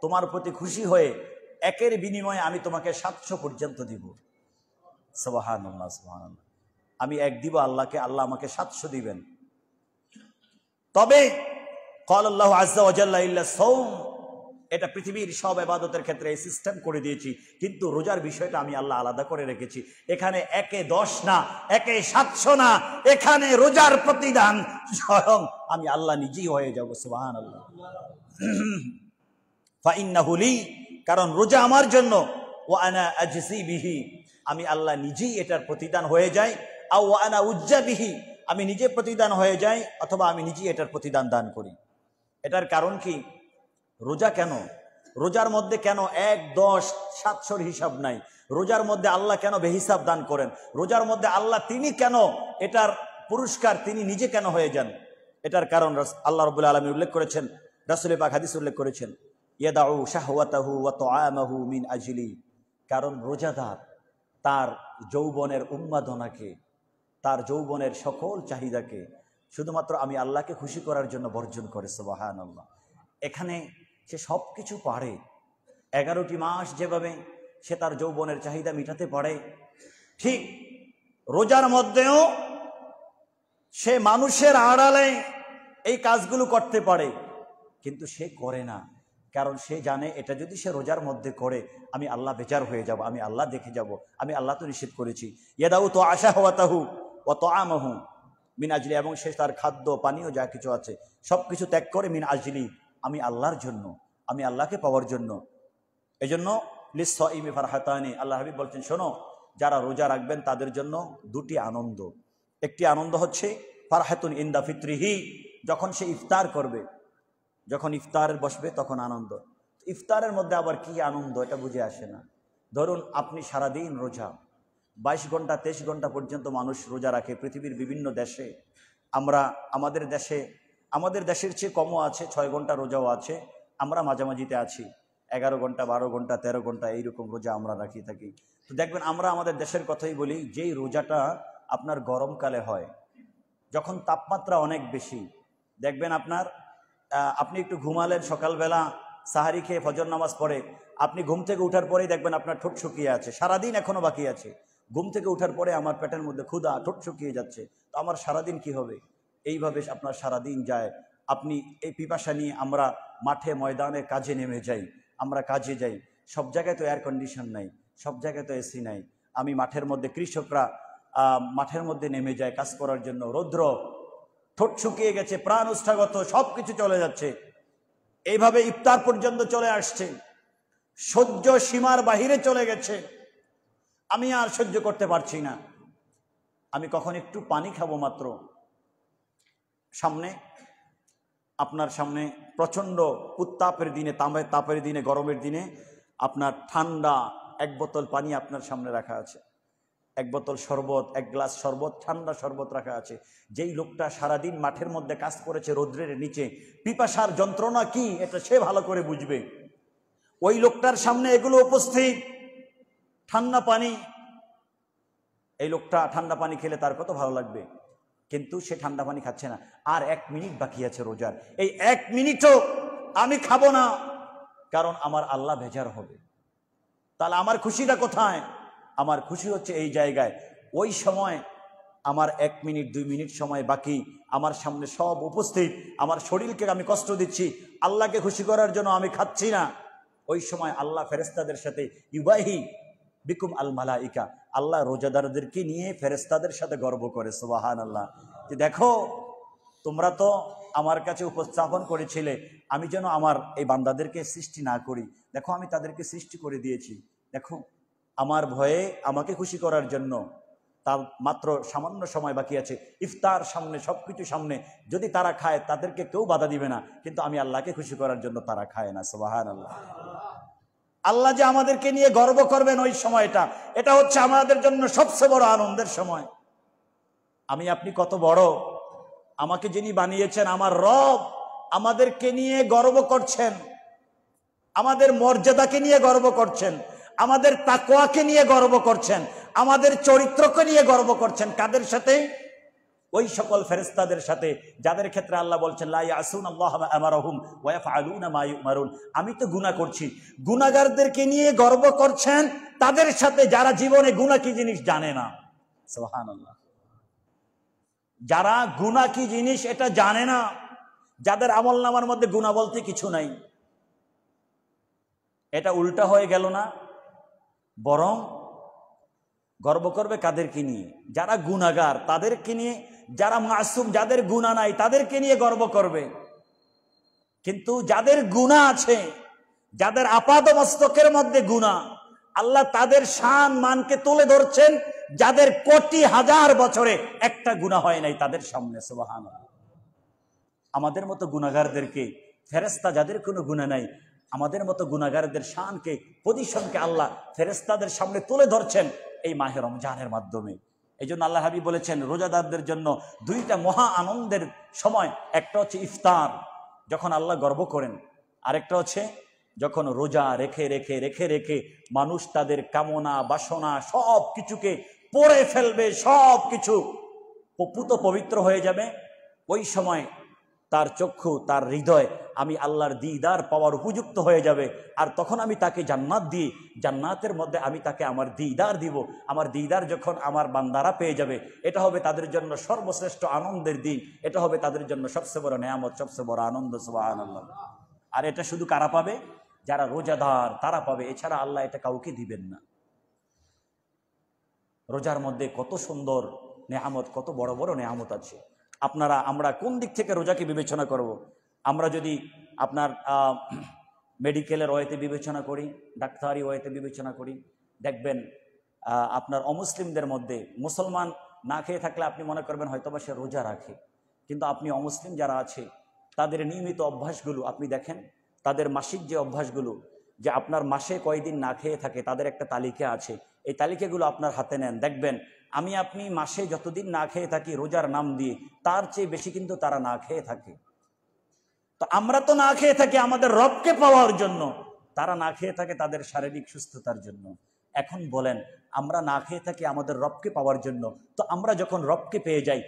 তোমার প্রতি খুশি হয়ে 1-এর বিনিময়ে আমি তোমাকে 700 পর্যন্ত দিব। সুবহানাল্লাহ, সুবহানাল্লাহ। আমি 1 দিব আল্লাহকে, আল্লাহ আমাকে 700 দিবেন। তবে ক্বাল আল্লাহু আযজা ওয়া জাল্লা ইল্লা সাওম, এটা পৃথিবীর সব ইবাদতের ক্ষেত্রে এই সিস্টেম করে দিয়েছি, কিন্তু রোজার বিষয়টা আমি আল্লাহ আলাদা করে রেখেছি। এখানে 1-এ 10 না, 1-এ 700 না, এখানে রোজার প্রতিদান স্বয়ং আমি আল্লাহ নিজেই হয়ে যাব। সুবহানাল্লাহ। ফাইন্নাহু লি, কারণ রোজা আমার জন্য, ওয়া আনা আজজি বিহি, আমি আল্লাহ নিজেই এটার প্রতিদান হয়ে যাই। আও ওয়া আনা উজ্জা বিহি, আমি নিজে প্রতিদান হয়ে যাই, অথবা আমি নিজেই এটার প্রতিদান দান করি। এটার কারণ কি? রোজা কেন? রোজার মধ্যে কেন 1, 10, 700 হিসাব নাই? রোজার মধ্যে আল্লাহ কেন বেহিসাব দান করেন? রোজার মধ্যে আল্লাহ তিনি কেন এটার পুরস্কার তিনি নিজে কেন হয়ে যান? এটার কারণ আল্লাহ রাব্বুল আলামিন উল্লেখ করেছেন, রাসূল পাক হাদিস উল্লেখ করেছেন, ইয়াদাউ শাহওয়াতাহু ওয়া তুআমাহু মিন আজলি, কারণ রোজাদার তার যৌবনের উন্মাদনাকে, তার যৌবনের সকল চাহিদাকে শুধুমাত্র আমি আল্লাহকে খুশি করার জন্য বর্জন করে, সুবহানাল্লাহ। এখানে সে সব কিছু পারে, 11টি মাস যেভাবে সে তার যৌবনের চাহিদা মিটাতে পারে, ঠিক রোজার মধ্যেও সে মানুষের আড়ালে এই কাজগুলো করতে পারে, কিন্তু সে করে না। কারণ সে জানে এটা যদি সে রোজার মধ্যে করে আমি আল্লাহ বেজার হয়ে যাব, আমি আল্লাহ দেখে যাব, আমি আল্লাহ তো নিষেধ করেছি। ইয়াদাউ তো আশাহওয়াতাহু ওয়া তাআমাহু মিন আজলি, এবং সে তার খাদ্য পানীয় যা কিছু আছে সব কিছু ত্যাগ করে মিন আজলি, আমি আল্লাহর জন্য, আমি আল্লাহকে পাওয়ার জন্য। এজন্য লিস-সাইমি ফারহাতানি, আল্লাহ হাবিব বলছেন, শোনো, যারা রোজা রাখবেন তাদের জন্য দুটি আনন্দ। একটি আনন্দ হচ্ছে ফারহাতুন ইনদা ফিত্রিহি, যখন সে ইফতার করবে, যখন ইফতারের বসবে তখন আনন্দ। ইফতারের মধ্যে আবার কি আনন্দ এটা বুঝে আসে না। ধরুন আপনি সারাদিন রোজা, 22 ঘন্টা 23 ঘন্টা পর্যন্ত মানুষ রোজা রাখে পৃথিবীর বিভিন্ন দেশে। আমরা আমাদের দেশের চেয়ে কমও আছে, 6 ঘন্টা রোজাও আছে, আমরা মাঝামাঝিতে আছি, 11 ঘন্টা 12 ঘন্টা 13 ঘন্টা এইরকম রোজা আমরা রাখি থাকি। তো দেখবেন আমরা আমাদের দেশের কথাই বলি, যেই রোজাটা আপনার গরমকালে হয়, যখন তাপমাত্রা অনেক বেশি, দেখবেন আপনি একটু ঘুমালেন সকালবেলা, সাহারি খেয়ে ফজর নামাজ পড়ে আপনি ঘুম থেকে উঠার পরেই দেখবেন আপনার ঠোঁট শুকিয়ে আছে, সারাদিন এখনো বাকি আছে। ঘুম থেকে উঠার পরে আমার পেটের মধ্যে ক্ষুধা, ঠোঁট শুকিয়ে যাচ্ছে, তো আমার সারাদিন কি হবে? এইভাবে আপনার সারাদিন যায়। আপনি এই পিপাসা নিয়ে আমরা মাঠে ময়দানে কাজে নেমে যাই, আমরা কাজে যাই, সব জায়গায় তো এয়ার কন্ডিশন নাই, সব জায়গায় তো এসি নাই। আমি মাঠের মধ্যে, কৃষকরা মাঠের মধ্যে নেমে যায় কাজ করার জন্য, রৌদ্র, ঠোঁট শুকিয়ে গেছে, প্রাণ উষ্ঠাগত, সব কিছু চলে যাচ্ছে। এইভাবে ইফতার পর্যন্ত চলে আসছে, সহ্য সীমার বাহিরে চলে গেছে, আমি আর সহ্য করতে পারছি না, আমি কখন একটু পানি খাবো মাত্র। আপনার সামনে প্রচণ্ড উত্তাপের দিনে, তাপের দিনে, গরমের দিনে আপনার ঠান্ডা 1 বোতল পানি আপনার সামনে রাখা আছে, 1 বোতল শরবত, 1 গ্লাস শরবত, ঠান্ডা শরবত রাখা আছে। যেই লোকটা সারাদিন মাঠের মধ্যে কাজ করেছে রৌদ্রের নিচে, পিপাসার যন্ত্রণা কি এটা সে ভালো করে বুঝবে। ওই লোকটার সামনে এগুলো উপস্থিত, ঠান্ডা পানি, এই লোকটা ঠান্ডা পানি খেলে তার কত ভালো লাগবে, কিন্তু সে ঠান্ডা পানি খাচ্ছে না। আর 1 মিনিট বাকি আছে রোজার, এই 1 মিনিটও আমি খাবো না, কারণ আমার আল্লাহ বেজার হবে। তাহলে আমার খুশিটা কোথায়? আমার খুশি হচ্ছে এই জায়গায়, ওই সময় আমার 1 মিনিট 2 মিনিট সময় বাকি, আমার সামনে সব উপস্থিত, আমার শরীরকে আমি কষ্ট দিচ্ছি, আল্লাহকে খুশি করার জন্য আমি খাচ্ছি না। ওই সময় আল্লাহ ফেরেশতাদের সাথে ইউবাহি বিকুম আল মালাইকা, আল্লাহ রোজাদারদেরকে নিয়ে ফেরেশতাদের সাথে গর্ব করে, সুবহানাল্লাহ, যে দেখো তোমরা তো আমার কাছে উপস্থাপন করেছিলে আমি যেন আমার এই বান্দাদেরকে সৃষ্টি না করি, দেখো আমি তাদেরকে সৃষ্টি করে দিয়েছি, দেখো আমার ভয়ে আমাকে খুশি করার জন্য তার মাত্র সামান্য সময় বাকি আছে, ইফতার সামনে, সবকিছু সামনে, যদি তারা খায় তাদেরকে কেউ বাধা দিবে না, কিন্তু আমি আল্লাহকে খুশি করার জন্য তারা খায় না, সুবহানাল্লাহ। আল্লাহ যে আমাদেরকে নিয়ে গর্ব করবেন ওই সময়টা, এটা হচ্ছে আমাদের জন্য সবচেয়ে বড় আনন্দের সময়। আমি আপনি কত বড়, আমাকে যিনি বানিয়েছেন আমার রব আমাদেরকে নিয়ে গর্ব করছেন, আমাদের মর্যাদাকে নিয়ে গর্ব করছেন, আমাদের তাকওয়াকে নিয়ে গর্ব করছেন, আমাদের চরিত্রকে নিয়ে গর্ব করছেন। কাদের সাথে? ওই সকল ফেরেশতাদের সাথে যাদের ক্ষেত্রে আল্লাহ বলছেন লা ইয়াসুনাল্লাহা মা আমারাহুম ওয়া ইয়াফআলুনা মা ইউমারুন। আমি তো গুনাহ করছি, গুনাহগারদেরকে নিয়ে গর্ব করছেন, তাদের সাথে যারা জীবনে গুনাহ কি জিনিস জানে না, সুবহানাল্লাহ। যারা গুনাহ কি জিনিস এটা জানে না, যাদের আমলনামার মধ্যে গুনাহ বলতে কিছু নাই, এটা উল্টা হয়ে গেল না? বরং গর্ব করবে কাদেরকে নিয়ে? যারা গুনাহগার তাদেরকে নিয়ে, যারা মাসুম যাদের গুনাহ নাই তাদেরকে নিয়ে গর্ব করবে। কিন্তু যাদের গুনাহ আছে, যাদের আপাদ মস্তকের মধ্যে গুনাহ, আল্লাহ তাদের শান মানকে তুলে ধরছেন, যাদের কোটি হাজার বছরে একটা গুনাহ হয় নাই তাদের সামনে, সুবহানাল্লাহ। আমাদের মতো গুনাহগারদেরকে, ফেরেশতা যাদের কোনো গুনাহ নাই, আমাদের মতো গুনাহগারদের শানকে, পজিশনকে আল্লাহ ফেরেশতাদের সামনে তুলে ধরছেন এই মাহে রমজানের মাধ্যমে। এই জন্য আল্লাহ হাবিব বলেছেন রোজাদারদের জন্য 2টা মহা আনন্দের সময়, একটা হচ্ছে ইফতার, যখন আল্লাহ গর্ব করেন, আরেকটা হচ্ছে যখন রোজা রেখে রেখে রেখে রেখে মানুষ তাদের কামনা বাসনা সব কিছুকে পড়ে ফেলবে, সব কিছু প্রপুত পবিত্র হয়ে যাবে, ওই সময় তার চক্ষু, তার হৃদয় আমি আল্লাহর দিদার পাওয়ার উপযুক্ত হয়ে যাবে। আর তখন আমি তাকে জান্নাত দিই, জান্নাতের মধ্যে আমি তাকে আমার দিদার দিব। আমার দিদার যখন আমার বান্দারা পেয়ে যাবে, এটা হবে তাদের জন্য সর্বশ্রেষ্ঠ আনন্দের দিন, এটা হবে তাদের জন্য সবচেয়ে বড় নেয়ামত, সবচেয়ে বড় আনন্দ। সুবহানাল্লাহ। আর এটা শুধু কারা পাবে? যারা রোজাদার তারা পাবে, এছাড়া আল্লাহ এটা কাউকে দিবেন না। রোজার মধ্যে কত সুন্দর নেয়ামত, কত বড় বড় নেয়ামত আছে। আমরা কোন দিক থেকে রোজাকে বিবেচনা করব? আমরা যদি আপনার মেডিকেলের ওয়েতে বিবেচনা করি, ডাক্তারি ওয়েতে বিবেচনা করি, দেখবেন আপনার অমুসলিমদের মধ্যে মুসলমান না খেয়ে থাকলে আপনি মনে করবেন হয়তোবা সে রোজা রাখে, কিন্তু আপনি অমুসলিম যারা আছে তাদের নিয়মিত অভ্যাসগুলো আপনি দেখেন, তাদের মাসিক যে অভ্যাসগুলো, যে আপনার মাসে কয়দিন না খেয়ে থাকে তাদের একটা তালিকা আছে, এই তালিকাগুলো আপনার হাতে নেন, দেখবেন আপনি মাসে যতদিন না খেয়ে থাকি রোজার নাম দিয়ে, তার চেয়ে বেশি কিন্তু তারা না খেয়ে থাকে। তো আমরা তো না খেয়ে থাকি আমাদের রবকে পাওয়ার জন্য, তারা না খেয়ে থাকে তাদের শারীরিক সুস্থতার জন্য। এখন বলেন, আমরা না খেয়ে থাকি আমাদের রবকে পাওয়ার জন্য, তো আমরা যখন রবকে পেয়ে যাই,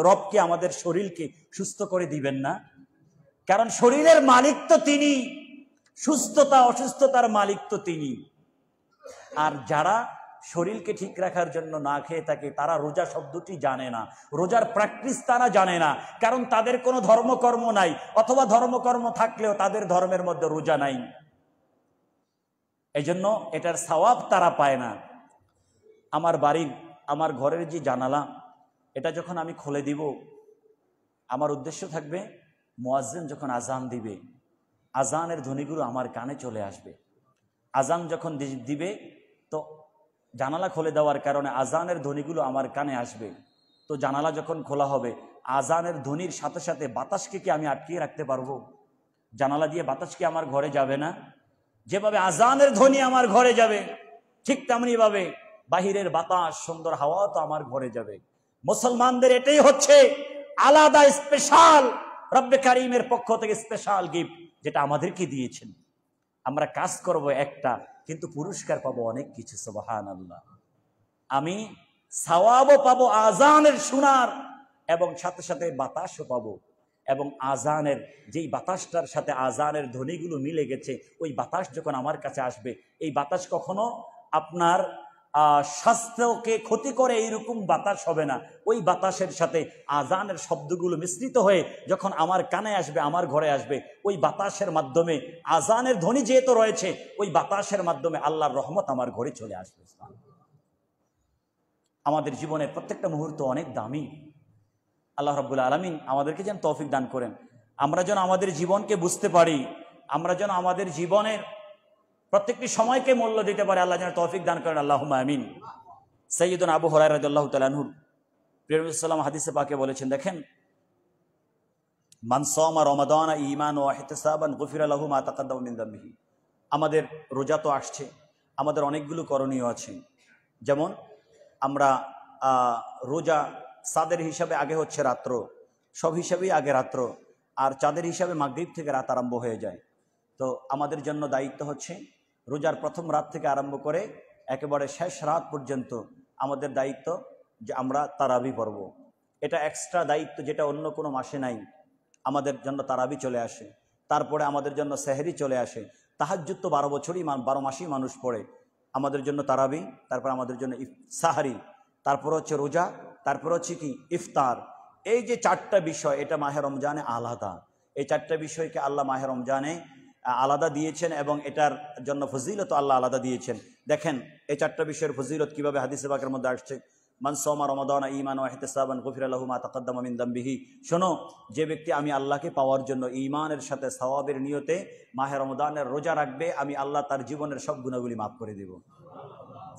রবকে আমাদের শরীরকে সুস্থ করে দিবেন না? কারণ শরীরের মালিক তো তিনি, সুস্থতা অসুস্থতার মালিক তো তিনি। আর যারা শরীরকে ঠিক রাখার জন্য না খেয়ে থাকে তারা রোজা শব্দটি জানে না, রোজার প্র্যাকটিস তারা জানে না, কারণ তাদের কোনো ধর্মকর্ম নাই, অথবা ধর্মকর্ম থাকলেও তাদের ধর্মের মধ্যে রোজা নাই, এজন্য এটার সওয়াব তারা পায় না। আমার ঘরের যে জানালা, এটা যখন আমি খুলে দিব, আমার উদ্দেশ্য থাকবে মুয়াজ্জিন যখন আজান দিবে, আজানের ধ্বনিগুলো আমার কানে চলে আসবে। আজান যখন দিবে, তো জানালা খুলে দেওয়ার কারণে আজানের ধ্বনিগুলো আমার কানে আসবে। তো জানালা যখন খোলা হবে, আজানের ধ্বনির সাথে সাথে বাতাসকে কি আমি আটকিয়ে রাখতে পারবো? জানালা দিয়ে বাতাস কি আমার ঘরে যাবে না? যেভাবে আজানের ধ্বনি আমার ঘরে যাবে, ঠিক তেমনিভাবে বাহিরের বাতাস, সুন্দর হাওয়া তো আমার ঘরে যাবে। মুসলমানদের এটাই হচ্ছে আলাদা স্পেশাল রব্বে কারিমের পক্ষ থেকে স্পেশাল গিফট, যেটা আমাদেরকে দিয়েছেন। আমরা কাজ করব একটা, কিন্তু পুরস্কার পাবো অনেক কিছু। সুবহানাল্লাহ। আমি সওয়াবও পাবো আজানের শোনার, এবং সাথে সাথে বাতাসও পাবো। এবং আজানের যেই বাতাসটার সাথে আজানের ধ্বনিগুলো মিলে গেছে, ওই বাতাস যখন আমার কাছে আসবে, এই বাতাস কখনো আপনার স্বাস্থ্যকে ক্ষতি করে এইরকম বাতাস হবে না। ওই বাতাসের সাথে আজানের শব্দগুলো মিশ্রিত হয়ে যখন আমার কানে আসবে, আমার ঘরে আসবে, ওই বাতাসের মাধ্যমে আজানের ধ্বনি যেহেতু রয়েছে, ওই বাতাসের মাধ্যমে আল্লাহর রহমত আমার ঘরে চলে আসবে। আমাদের জীবনের প্রত্যেকটা মুহূর্ত অনেক দামি। আল্লাহ রাব্বুল আলামিন আমাদেরকে যেন তৌফিক দান করেন, আমরা যেন আমাদের জীবনকে বুঝতে পারি, আমরা যেন আমাদের জীবনের প্রত্যেকটি সময়কে মূল্য দিতে পারে। আল্লাহ যেন তৌফিক দান করেন, আল্লাহুম্মা আমিন। সাইয়্যিদুনা আবু হুরায়রা রাদিয়াল্লাহু তাআলা আনহু প্রিয় নবী সাল্লাল্লাহু আলাইহি হাদিসে পাকে বলেছেন, দেখেন, মান সামা রমাদান ঈমানান ওয়া ইহতিসাবান গুফিরা লাহু মা তাকাদ্দামা মিন যামবিহি। আমাদের রোজা তো আসছে, আমাদের অনেকগুলো করণীয় আছে। যেমন আমরা রোজা চাঁদের হিসাবে আগে হচ্ছে রাত্র, সব হিসাবেই আগে রাত্র, আর চাঁদের হিসাবে মাগরিব থেকে রাত আরম্ভ হয়ে যায়। তো আমাদের জন্য দায়িত্ব হচ্ছে রোজার প্রথম রাত থেকে আরম্ভ করে একেবারে শেষ রাত পর্যন্ত আমাদের দায়িত্ব যে আমরা তারাবি পড়ব। এটা এক্সট্রা দায়িত্ব, যেটা অন্য কোনো মাসে নাই। আমাদের জন্য তারাবি চলে আসে, তারপরে আমাদের জন্য সেহরি চলে আসে। তাহাজ্জুদ তো 12 মাসেই মানুষ পড়ে। আমাদের জন্য তারাবি, তারপর আমাদের জন্য সাহারি, তারপর হচ্ছে রোজা, তারপর হচ্ছে কি ইফতার। এই যে 4টা বিষয়, এটা মাহে রমজানে আলাদা। এই 4টা বিষয়কে আল্লাহ মাহে রমজানে আলাদা দিয়েছেন, এবং এটার জন্য ফজিলত আল্লাহ আলাদা দিয়েছেন। দেখেন এই 4টা বিষয়ের ফজিলত কিভাবে হাদিসে পাকের মধ্যে আসছে। মান সামা রমাদান ঈমানান ওয়া ইহতিসাবান গুফিরা লাহু মা তাকাদ্দামা মিন যামবিহি। শোনো, যে ব্যক্তি আমি আল্লাহকে পাওয়ার জন্য ঈমানের সাথে সওয়াবের নিয়তে মাহে রমজানের রোজা রাখবে, আমি আল্লাহ তার জীবনের সব গুনাহগুলি মাফ করে দেব।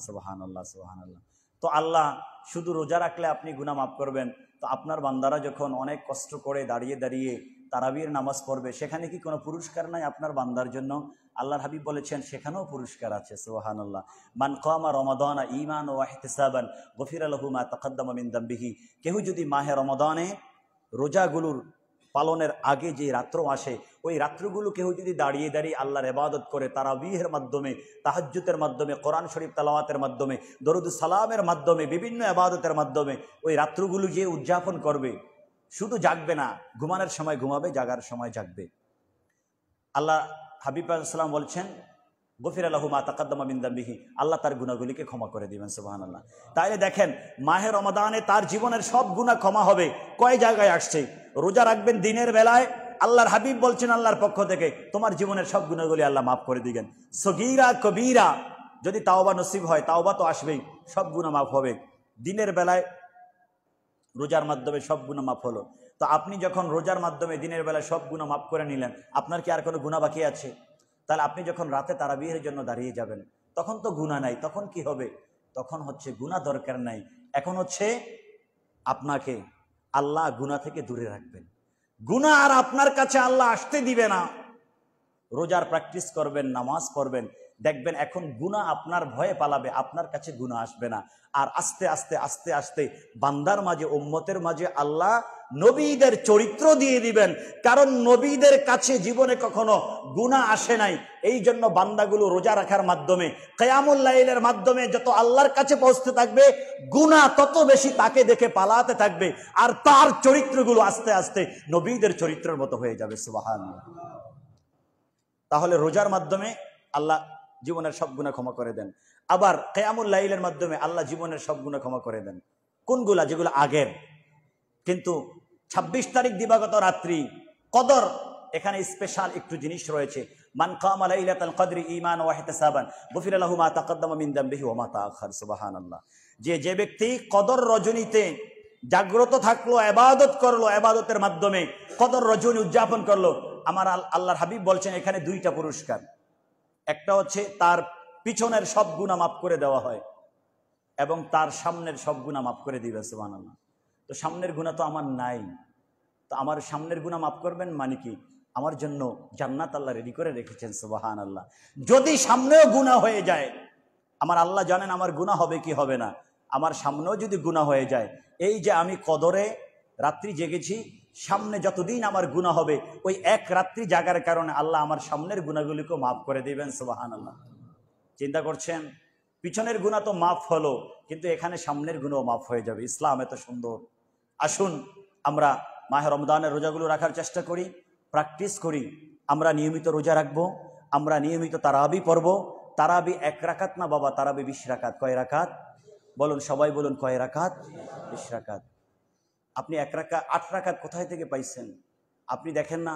সুবহানাল্লাহ, সুবহানাল্লাহ। তো আল্লাহ শুধু রোজা রাখলে আপনি গুনাহ মাফ করবেন, তো আপনার বান্দারা যখন অনেক কষ্ট করে দাঁড়িয়ে দাঁড়িয়ে তারাবির নামাজ পড়বে, সেখানে কি কোনো পুরস্কার নাই আপনার বান্দার জন্য? আল্লাহর হাবিব বলেছেন সেখানেও পুরস্কার আছে। সুবহানাল্লাহ। মান কামা রমাদানা ঈমানান ওয়া ইহতিসাবান গুফিরা লাহু মা তাকাদ্দামা মিন যামবিহি। কেউ যদি মাহে রমাদানে রোজাগুলোর পালনের আগে যে রাত্র আসে, ওই রাত্রগুলো কেউ যদি দাঁড়িয়ে দাঁড়িয়ে আল্লাহর ইবাদত করে, তারাবিহের মাধ্যমে, তাহাজ্জুদের মাধ্যমে, কোরআন শরীফ তেলাওয়াতের মাধ্যমে, দরুদ সালামের মাধ্যমে, বিভিন্ন ইবাদতের মাধ্যমে ওই রাত্রগুলো যে উদযাপন করবে, শুধু জাগবে না, ঘুমানোর সময় ঘুমাবে, জাগার সময় জাগবে। আল্লাহ হাবিব সাল্লাম বলছেন, গফির আল্লাহু মা তাকাদ্দামা মিন যামবিহি, আল্লাহ তার গুনাহগুলিকে ক্ষমা করে দিবেন। সুবহানাল্লাহ। তাইলে দেখেন, মাহে রমাদানে তার জীবনের সব গুনাহ ক্ষমা হবে। কয় জায়গায় আসছে? রোজা রাখবেন দিনের বেলায়, আল্লাহর হাবিব বলছেন আল্লাহর পক্ষ থেকে, তোমার জীবনের সব গুনাহগুলি আল্লাহ মাফ করে দিবেন। সগীরা কবিরা, যদি তাওবা নসিব হয়, তাওবা তো আসবেই, সব গুনাহ মাফ হবে। দিনের বেলায় রোজার মাধ্যমে সব গুনাহ মাফ হলো। তো আপনি যখন রোজার মাধ্যমে দিনের বেলায় সব গুনাহ মাফ করে নিলেন, আপনার কি আর কোনো গুনাহ বাকি আছে? তাহলে আপনি যখন রাতে তারাবিহের জন্য দাঁড়িয়ে যাবেন, তখন তো গুনাহ নাই। তখন কি হবে? তখন হচ্ছে গুনাহ দরকার নাই, এখন হচ্ছে আপনাকে আল্লাহ গুনাহ থেকে দূরে রাখবেন। গুনাহ আর আপনার কাছে আল্লাহ আসতে দিবে না। রোজার প্র্যাকটিস করবেন, নামাজ পড়বেন, দেখবেন এখন গুনাহ আপনার ভয়ে পালাবে, আপনার কাছে গুনাহ আসবে না। আর আস্তে আস্তে আস্তে আস্তে বান্দার মাঝে, উম্মতের মাঝে আল্লাহ নবীদের চরিত্র দিয়ে দিবেন। কারণ নবীদের কাছে জীবনে কখনো গুনাহ আসে নাই। এই জন্য বান্দাগুলো রোজা রাখার মাধ্যমে, কিয়ামুল লাইলের মাধ্যমে যত আল্লাহর কাছে পৌঁছতে থাকবে, গুনাহ তত বেশি তাকে দেখে পালাতে থাকবে, আর তার চরিত্রগুলো আস্তে আস্তে নবীদের চরিত্রের মতো হয়ে যাবে। সুবহানাল্লাহ। তাহলে রোজার মাধ্যমে আল্লাহ জীবনের সব গুনাহ ক্ষমা করে দেন। আবার কিয়ামুল লাইলের মাধ্যমে আল্লাহ জীবনের সব গুনাহ ক্ষমা করে দেন। কোনগুলা? যেগুলো আগের। কিন্তু 26 তারিখ দিবাগত রাত্রি কদর, এখানে স্পেশাল একটু জিনিস রয়েছে। মান কামা লাইলাতুল কদরি ঈমানান ওয়া ইহতিসাবান গুফিরা লাহু মা তাকাদ্দামা মিন যামবিহি ওয়া মা তাআখার। সুবহানাল্লাহ। যে ব্যক্তি কদর রজনীতে জাগ্রত থাকলো, ইবাদত করলো, ইবাদতের মাধ্যমে কদর রজনী উদযাপন করলো, আমার আল্লাহর হাবিব বলছেন এখানে দুইটা পুরস্কার। একটা হচ্ছে তার পিছনের সব গুনাহ মাফ করে দেওয়া হয়, এবং তার সামনের সব গুনাহ মাফ করে দিবে। সুবহানাল্লাহ। তো সামনের গুনাহ তো আমার নাই, তো আমার সামনের গুনাহ মাফ করবেন মানে কি? আমার জন্য জান্নাত আল্লাহ রেডি করে রেখেছেন। সুবহানাল্লাহ। যদি সামনেও গুনাহ হয়ে যায়, আমার আল্লাহ জানেন আমার গুনাহ হবে কি হবে না। আমার সামনেও যদি গুনাহ হয়ে যায়, এই যে আমি কদরে রাত্রি জেগেছি, সামনে যতদিন আমার গুনাহ হবে, ওই এক রাত্রি জাগার কারণে আল্লাহ আমার সামনের গুনাহগুলিকেও মাফ করে দিবেন। সুবহানাল্লাহ। চিন্তা করছেন, পিছনের গুনাহ তো মাফ হলো, কিন্তু এখানে সামনের গুনাহ মাফ হয়ে যাবে। ইসলাম এত সুন্দর। আসুন আমরা মাহে রমজানের রোজাগুলো রাখার চেষ্টা করি, প্র্যাকটিস করি। আমরা নিয়মিত রোজা রাখবো, আমরা নিয়মিত তারাবি পড়ব। তারাবি 1 রাকাত না বাবা, তারাবি 20 রাকাত। কয় রাকাত? বলুন, সবাই বলুন, কয় রাকাত? 20 রাকাত। আপনি 1 রাকাত 8 রাকাত কোথায় থেকে পাইছেন? আপনি দেখেন না,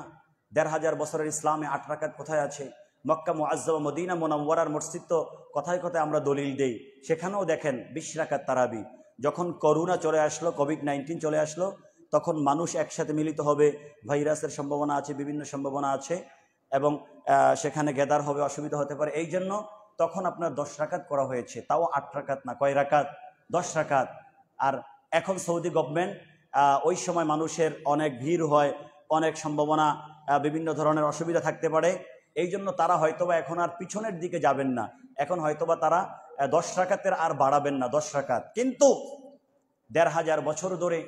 1500 বছরের ইসলামে 8 রাকাত কোথায় আছে? মক্কা মুআজ্জামা মদিনা মুনাওয়ারার মসজিদ তো কথায় কথায় আমরা দলিল দেই, সেখানেও দেখেন 20 রাকাত তারাবি। যখন করোনা চলে আসলো, কোভিড-19 চলে আসলো, তখন মানুষ একসাথে মিলিত হবে, ভাইরাসের সম্ভাবনা আছে, বিভিন্ন সম্ভাবনা আছে, এবং সেখানে গ্যাদার হবে, অসুবিধা হতে পারে। এই জন্য তখন আপনার 10 রাকাত করা হয়েছে, তাও 8 রাকাত না। কয় রাকাত? 10 রাকাত। আর এখন সৌদি গভর্নমেন্ট, ওই সময় মানুষের অনেক ভিড় হয়, অনেক সম্ভাবনা, বিভিন্ন ধরনের অসুবিধা থাকতে পারে, এই জন্য তারা হয়তোবা এখন আর পিছনের দিকে যাবেন না, এখন হয়তোবা তারা 10 রাকাতের আর বাড়াবেন না, 10 রাকাত। কিন্তু 1500 বছর ধরে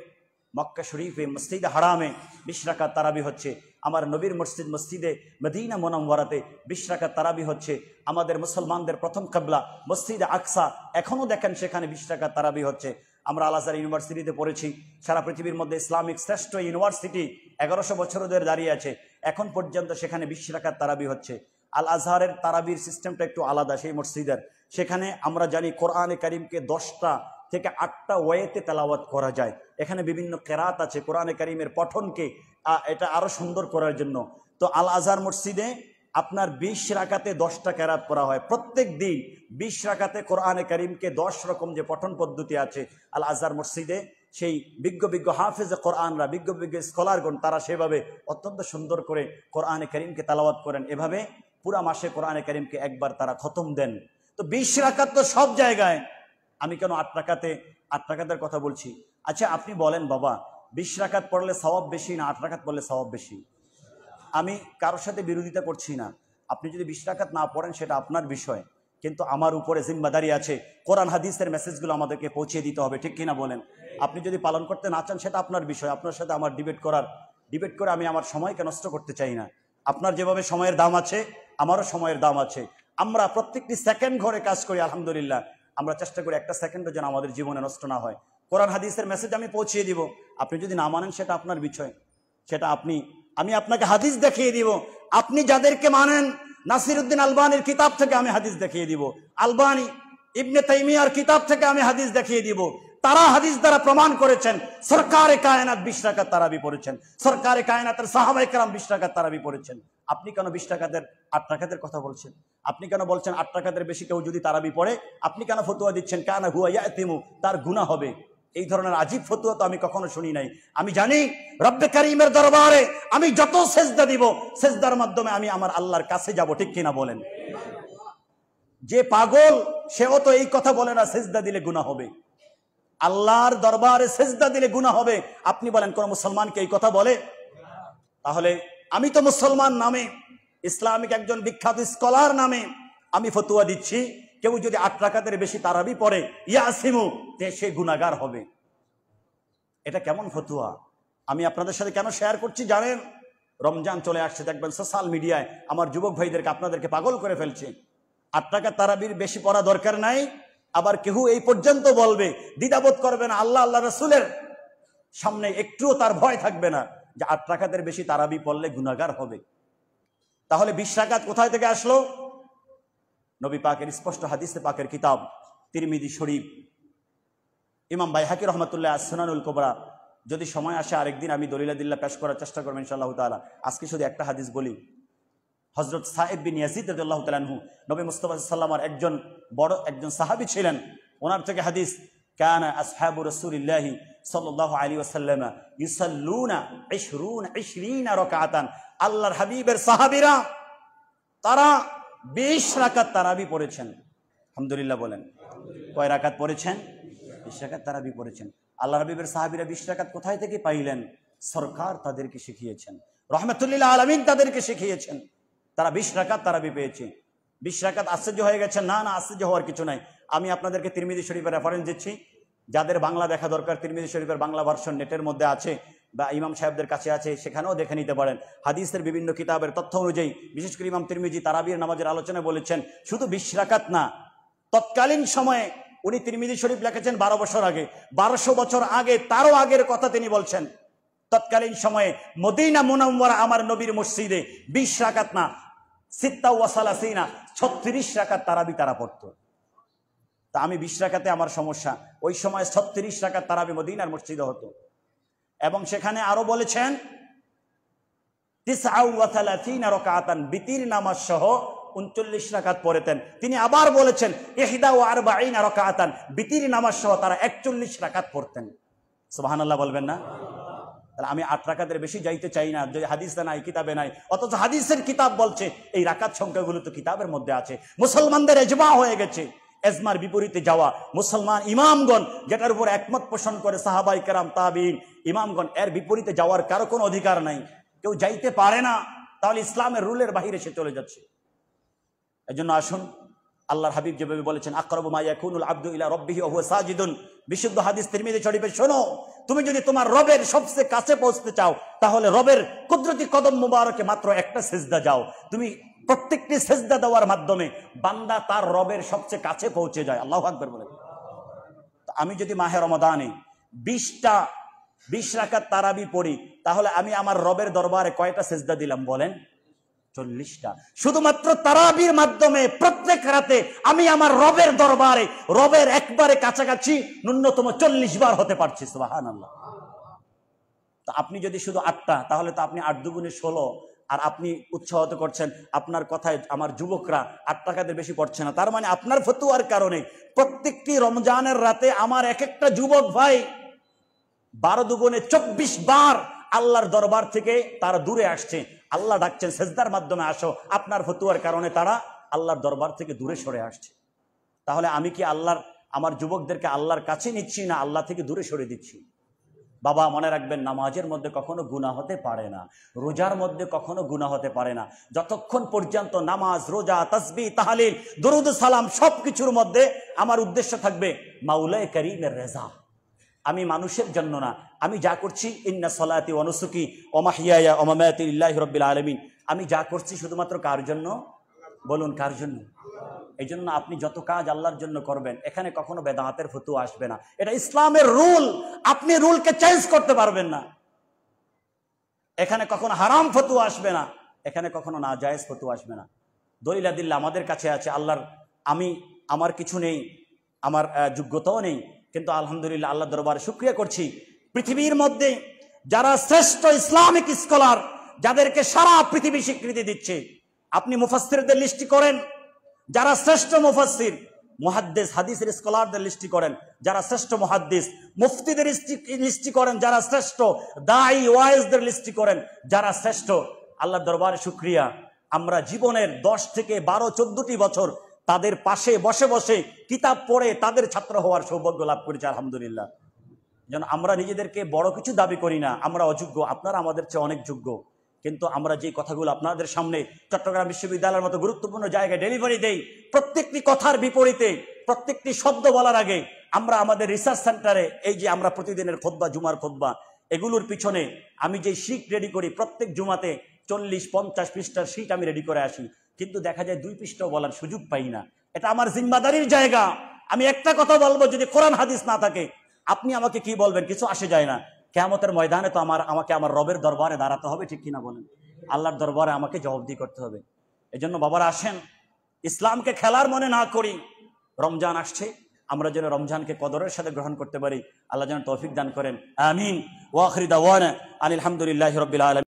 মক্কা শরীফে মসজিদে হারামে 20 রাকাত তারাবি হচ্ছে। আমার নবীর মসজিদ মসজিদে মদিনা মুনাওয়ারাতে 20 রাকাত তারাবি হচ্ছে। আমাদের মুসলমানদের প্রথম কিবলা মসজিদে আকসা, এখনও দেখেন সেখানে 20 রাকাত তারাবি হচ্ছে। আমরা আল আজহার ইউনিভার্সিটিতে পড়েছি, সারা পৃথিবীর মধ্যে ইসলামিক শ্রেষ্ঠ ইউনিভার্সিটি, 1100 বছর ধরে দাঁড়িয়ে আছে, এখন পর্যন্ত সেখানে 20 রাকাত তারাবি হচ্ছে। আল আজহারের তারাবির সিস্টেমটা একটু আলাদা সেই মসজিদের। সেখানে আমরা জানি কোরআনে কারিমকে 10টা থেকে 8টা ওয়েতে তেলাওয়াত করা যায়। এখানে বিভিন্ন কেরাত আছে কোরআনে কারিমের পঠনকে এটা আরো সুন্দর করার জন্য। তো আল আজহার মসজিদে আপনার 20 রাকাতে 10টা কেরাত পড়া হয় প্রত্যেক দিন। 20 রাকাতে কোরআনে কারিমকে 10 রকম যে পঠন পদ্ধতি আছে আল আজহার মসজিদে, সেই বিজ্ঞ বিজ্ঞ হাফেজে কোরআনরা, বিজ্ঞ বিজ্ঞ স্কলারগণ, তারা সেভাবে অত্যন্ত সুন্দর করে কোরআনে কারিমকে তেলাওয়াত করেন। এভাবে পুরা মাসে কোরআনে কারিমকে একবার তারা খতম দেন। তো 20 রাকাত তো সব জায়গায়, আমি কেন 8 রাকাতের কথা বলছি? আচ্ছা আপনি বলেন বাবা, 20 রাকাত পড়লে সওয়াব বেশি না 8 রাকাত পড়লে সওয়াব বেশি? আমি কারোর সাথে বিরোধিতা করছি না, আপনি যদি 20 রাকাত না পড়েন সেটা আপনার বিষয়, কিন্তু আমার উপরে জিম্মাদারি আছে কোরআন হাদিসের মেসেজগুলো আমাদেরকে পৌঁছে দিতে হবে, ঠিক কিনা বলেন? আপনি যদি পালন করতে না চান সেটা আপনার বিষয়, আপনার সাথে আমার ডিবেট করার ডিবেট করে আমি আমার সময়কে নষ্ট করতে চাই না। আপনার যেভাবে সময়ের দাম আছে, আমারও সময়ের দাম আছে। আমরা প্রত্যেকটি সেকেন্ড ঘরে কাজ করি, আলহামদুলিল্লাহ। আমরা চেষ্টা করি একটা সেকেন্ডও যেন আমাদের জীবনে নষ্ট না হয়। কোরআন হাদিসের মেসেজ আমি পৌঁছিয়ে দিব, আপনি যদি না মানেন সেটা আপনার বিষয়, সেটা আমি আপনাকে হাদিস দেখিয়ে দিব। আপনি যাদেরকে মানেন, নাসিরউদ্দিন আলবানির কিতাব থেকে আমি হাদিস দেখিয়ে দিব, আলবানি ইবনে তাইমিয়ার কিতাব থেকে আমি হাদিস দেখিয়ে দিব। তারা হাদিস দ্বারা প্রমাণ করেছেন সরকারে কায়নাত 20 রাকাত তারাবি পড়েছেন, সরকারে কায়নাতের সাহাবায়ে কেরাম 20 রাকাত তারাবি পড়েছেন। আপনি কেন 20 রাকাতের 8 রাকাতের কথা বলছেন? আপনি কেন বলছেন 8 রাকাতের বেশি কেউ যদি তারাবি পড়ে, আপনি কেন ফতোয়া দিচ্ছেন কানা হুয়া ইয়াতিমু, তার গুনাহ হবে? এই ধরনের আজীব ফতোয়া তো আমি কখনো শুনি নাই। আমি জানি রব্বে কারীমের দরবারে আমি যত সেজদা দিব, সেজদার মাধ্যমে আমি আমার আল্লাহর কাছে যাব, ঠিক কিনা বলেন? যে পাগল সেও তো এই কথা বলে না সেজদা দিলে গুনাহ হবে, আল্লাহর দরবারে সেজদা দিলে গুনাহ হবে। আপনি বলেন কোন মুসলমানকে এই কথা বলে? তাহলে আমি তো মুসলমান নামে, ইসলামিক একজন বিখ্যাত স্কলার নামে আমি ফতোয়া দিচ্ছি, কেউ যদি 8 রাকাতের বেশি তারাবি পড়ে ইয়াসিমু, সে গুনাহগার হবে। এটা কেমন ফতোয়া? আমি আপনাদের সাথে কেন শেয়ার করছি জানেন? রমজান চলে আসছে, দেখবেন সোশ্যাল মিডিয়ায় আমার যুবক ভাইদেরকে আপনাদেরকে পাগল করে ফেলছে। 8 রাকাত তারাবির বেশি পড়া দরকার নাই। আবার কেউ এই পর্যন্ত বলবে, দ্বিধাবোধ করবে না, আল্লাহ আল্লাহ রাসূলের সামনে একটুও তার ভয় থাকবে না যে 8 রাকাতের বেশি তারাবি পড়লে গুনাহগার হবে। তাহলে 20 রাকাত কোথায় থেকে আসলো? নবী পাকের স্পষ্ট হাদিসে পাকের কিতাব তিরমিজি শরীফ, ইমাম বাইহাকি রাহমাতুল্লাহ আস-সুনানুল কুবরা। যদি সময় আসে আরেকদিন আমি দলিলাদিল্লাহ পেশ করার চেষ্টা করব ইনশাআল্লাহ তাআলা। আজকে শুধু একটা হাদিস বলি। হযরত সাঈদ বিন ইয়াজিদ রাদিয়াল্লাহু তাআলা আনহু নবী মুস্তাফা সাল্লাল্লাহু আলাইহি একজন বড় একজন সাহাবী ছিলেন। ওনার থেকে হাদিস, কানা আসহাবু রাসূলিল্লাহি সাল্লাল্লাহু আলাইহি ওয়াসাল্লাম ইউসাল্লুনা 20 রাকাতান। আল্লাহর হাবিবের সাহাবীরা তারা 20 রাকাত তারাবি পড়েছেন। আলহামদুলিল্লাহ বলেন। কয় রাকাত পড়েছেন? 20 রাকাত তারাবি পড়েছেন। আল্লাহর হাবিবের সাহাবীরা 20 রাকাত কোথায় থেকে পাইলেন? সরকার তাদেরকে শিখিয়েছেন, রাহমাতুল আলামিন তাদেরকে শিখিয়েছেন। তারা 20 রাকাত তারাবি পেয়েছে। 20 রাকাত আশ্চর্য হয়ে গেছে? না না, আশ্চর্য হওয়ার কিছু নাই। আমি আপনাদেরকে তিরমিজি শরীফের রেফারেন্স দিচ্ছি। যাদের বাংলা দেখা দরকার, তিরমিজি শরীফের বাংলা ভার্সন নেটের মধ্যে আছে বা ইমাম সাহেবদের কাছে আছে, সেখানেও দেখে নিতে পারেন। হাদিসের বিভিন্ন কিতাবের তথ্য অনুযায়ী বিশেষ করে ইমাম তিরমিজি তারাবির নামাজের আলোচনায় বলেছেন শুধু 20 রাকাত না, তৎকালীন সময়ে উনি তিরমিজি শরীফ লিখেছেন 12 বছর আগে, 1200 বছর আগে, তারও আগের কথা তিনি বলছেন। তৎকালীন সময়ে মদিনা মুনাওয়ারা আমার নবীর মসজিদে 20 রাকাত না, 36 রাকাত তারাবি তারা পড়তো। তা আমি 20 রাকাতে আমার সমস্যা, ওই সময় 36 রাকাত তারাবি মদিনার মসজিদে হতো। এবং সেখানে আরো বলেছেন 39 রাকাতান, বিতির নামাজ সহ 39 রাকাত পড়তেন। তিনি আবার বলেছেন 41 রাকাতান, বিতির নামাজ সহ তারা 41 রাকাত পড়তেন। সুবহানাল্লাহ বলবেন না? তাহলে আমি 8 রাকাতের বেশি যাইতে চাই না, যে হাদিসে নাই, কিতাবে নাই। অথচ হাদিসের কিতাব বলছে এই রাকাত সংখ্যাগুলো তো কিতাবের মধ্যে আছে। মুসলমানদের ইজমা হয়ে গেছে। এজমার বিপরীতে যাওয়া মুসলমান ইমামগণ, যেটার উপর একমত পোষণ করে সাহাবাই কেরাম, তাবিঈন, ইমামগণ, এর বিপরীতে যাওয়ার কারো কোনো অধিকার নাই। কেউ যাইতে পারে না, তাহলে ইসলামের রুলের বাহিরে সে চলে যাচ্ছে। এজন্য আসুন, আল্লাহর হাবিব যেভাবে বলেছেন আকরাবু মা ইয়াকুনুল আবদু ইলা রাব্বিহি ওয়া হুয়া সাজিদুন, বিশুদ্ধ হাদিস তিরমিজি শরীফে, শোনো, তুমি যদি তোমার রবের সবচেয়ে কাছে পৌঁছতে চাও, তাহলে রবের কুদরতি কদম মুবারকে মাত্র একটা সিজদা যাও। তুমি প্রত্যেকটি সিজদা দেওয়ার মাধ্যমে বান্দা তার রবের সবচেয়ে কাছে পৌঁছে যায়। আল্লাহু আকবার বলেন। আমি যদি মাহে রমাদানে 20 রাকাত তারাবি পড়ি, তাহলে আমি আমার রবের দরবারে কয়টা সিজদা দিলাম বলেন? 40টা। শুধুমাত্র তারাবির মাধ্যমে প্রত্যেক রাতে আমি আমার রবের দরবারে, রবের একবারে কাছাকাছি ন্যূনতম 40 বার হতে পারছি। সুবহানাল্লাহ। তো আপনি যদি শুধু 8টা, তাহলে তো আপনি 8 দুগুণে 16, আর আপনি উৎসাহিত করছেন আপনার কথায় আমার যুবকরা 8 রাকাতের বেশি পড়ছে না। তার মানে আপনার ফতোয়ার কারণে প্রত্যেকটি রমজানের রাতে আমার এক একটা যুবক ভাই 12 দুগুণে 24 বার আল্লাহর দরবার থেকে তারা দূরে আসছে। আল্লাহ ডাকছেন সেজদার মাধ্যমে আসো। আপনার ফতোয়ার কারণে তারা আল্লাহর দরবার থেকে দূরে সরে আসছে। তাহলে আমি কি আমার যুবকদেরকে আল্লাহর কাছে নিচ্ছি না আল্লাহ থেকে দূরে সরে দিচ্ছি? বাবা মনে রাখবেন, নামাজের মধ্যে কখনো গুনাহ হতে পারে না, রোজার মধ্যে কখনো গুনাহ হতে পারে না, যতক্ষণ পর্যন্ত নামাজ, রোজা, তাসবিহ, তাহলিল, দরুদ সালাম সবকিছুর মধ্যে আমার উদ্দেশ্য থাকবে মাওলায়ে কারীমের রেজা। আমি মানুষের জন্য না, আমি যা করছি ইন্না সলাতি ওয়া নুসুকি ওয়া মাহইয়ায়া ওয়া মামাতি লিল্লাহি রাব্বিল আলামিন, আমি যা করছি শুধুমাত্র কার জন্য? বলুন কার জন্য? এই জন্য আপনি যত কাজ আল্লাহর জন্য করবেন, এখানে কখনো বেদাতের ফতোয়া আসবে না। এটা ইসলামের রুল, আপনি রুলকে চেঞ্জ করতে পারবেন না। এখানে কখনো হারাম ফতোয়া আসবে না, এখানে কখনো নাজায়েজ ফতোয়া আসবে না। দলিল আদিল্লাহ আমাদের কাছে আছে। আমার কিছু নেই, আমার যোগ্যতাও নেই, কিন্তু আলহামদুলিল্লাহ আল্লাহ দরবারে শুকরিয়া করছি, পৃথিবীর মধ্যে যারা শ্রেষ্ঠ ইসলামিক স্কলার, যাদেরকে সারা পৃথিবী স্বীকৃতি দিচ্ছে, আপনি মুফাসসিরদের লিস্টি করেন, যারা শ্রেষ্ঠ মুফাসসির, মুহাদ্দিস হাদিসের স্কলারদের লিস্টি করেন যারা শ্রেষ্ঠ মুহাদ্দিস, মুফতিদের লিস্টি করেন যারা শ্রেষ্ঠ, দাঈ ওয়াইজদের লিস্টি করেন যারা শ্রেষ্ঠ। আল্লাহর দরবারে শুকরিয়া, আমরা জীবনের 10 থেকে 12, 14টি বছর তাদের পাশে বসে বসে কিতাব পড়ে তাদের ছাত্র হওয়ার সৌভাগ্য লাভ করেছি আলহামদুলিল্লাহ। যেন আমরা নিজেদেরকে বড় কিছু দাবি করি না, আমরা অযোগ্য, আপনারা আমাদের চেয়ে অনেক যোগ্য, কিন্তু আমরা যে কথাগুলো আপনাদের সামনে চট্টগ্রাম বিশ্ববিদ্যালয়ের মতো গুরুত্বপূর্ণ জায়গায় ডেলিভারি দেই, প্রত্যেকটি কথার বিপরীতে, প্রত্যেকটি শব্দ বলার আগে আমরা আমাদের রিসার্চ সেন্টারে, এই যে আমরা প্রতিদিনের খুতবা, জুমার খুতবা, এগুলোর পিছনে আমি যে শীট রেডি করি, প্রত্যেক জুমাতে 40-50 পৃষ্ঠার শীট আমি রেডি করে আসি, কিন্তু দেখা যায় 2 পৃষ্ঠাও বলার সুযোগ পাই না। এটা আমার জিম্মাদারির জায়গা। আমি একটা কথা বলবো, যদি কোরআন হাদিস না থাকে আপনি আমাকে কি বলবেন, কিছু আসে যায় না। কিয়ামতের ময়দানে তো আমাকে আমার রবের দরবারে দাঁড়াতে হবে, ঠিক কিনা বলেন? আল্লাহর দরবারে আমাকে জবাবদিহি করতে হবে। এজন্য বাবারা আসেন, ইসলামকে খেলার মনে না করি। রমজান আসছে, আমরা যেন রমজানকে কদরের সাথে গ্রহণ করতে পারি। আল্লাহ যেন তৌফিক দান করেন, আমিন। ওয়া আখিরু দাওয়ানা আলহামদুলিল্লাহি রাব্বিল আলামিন।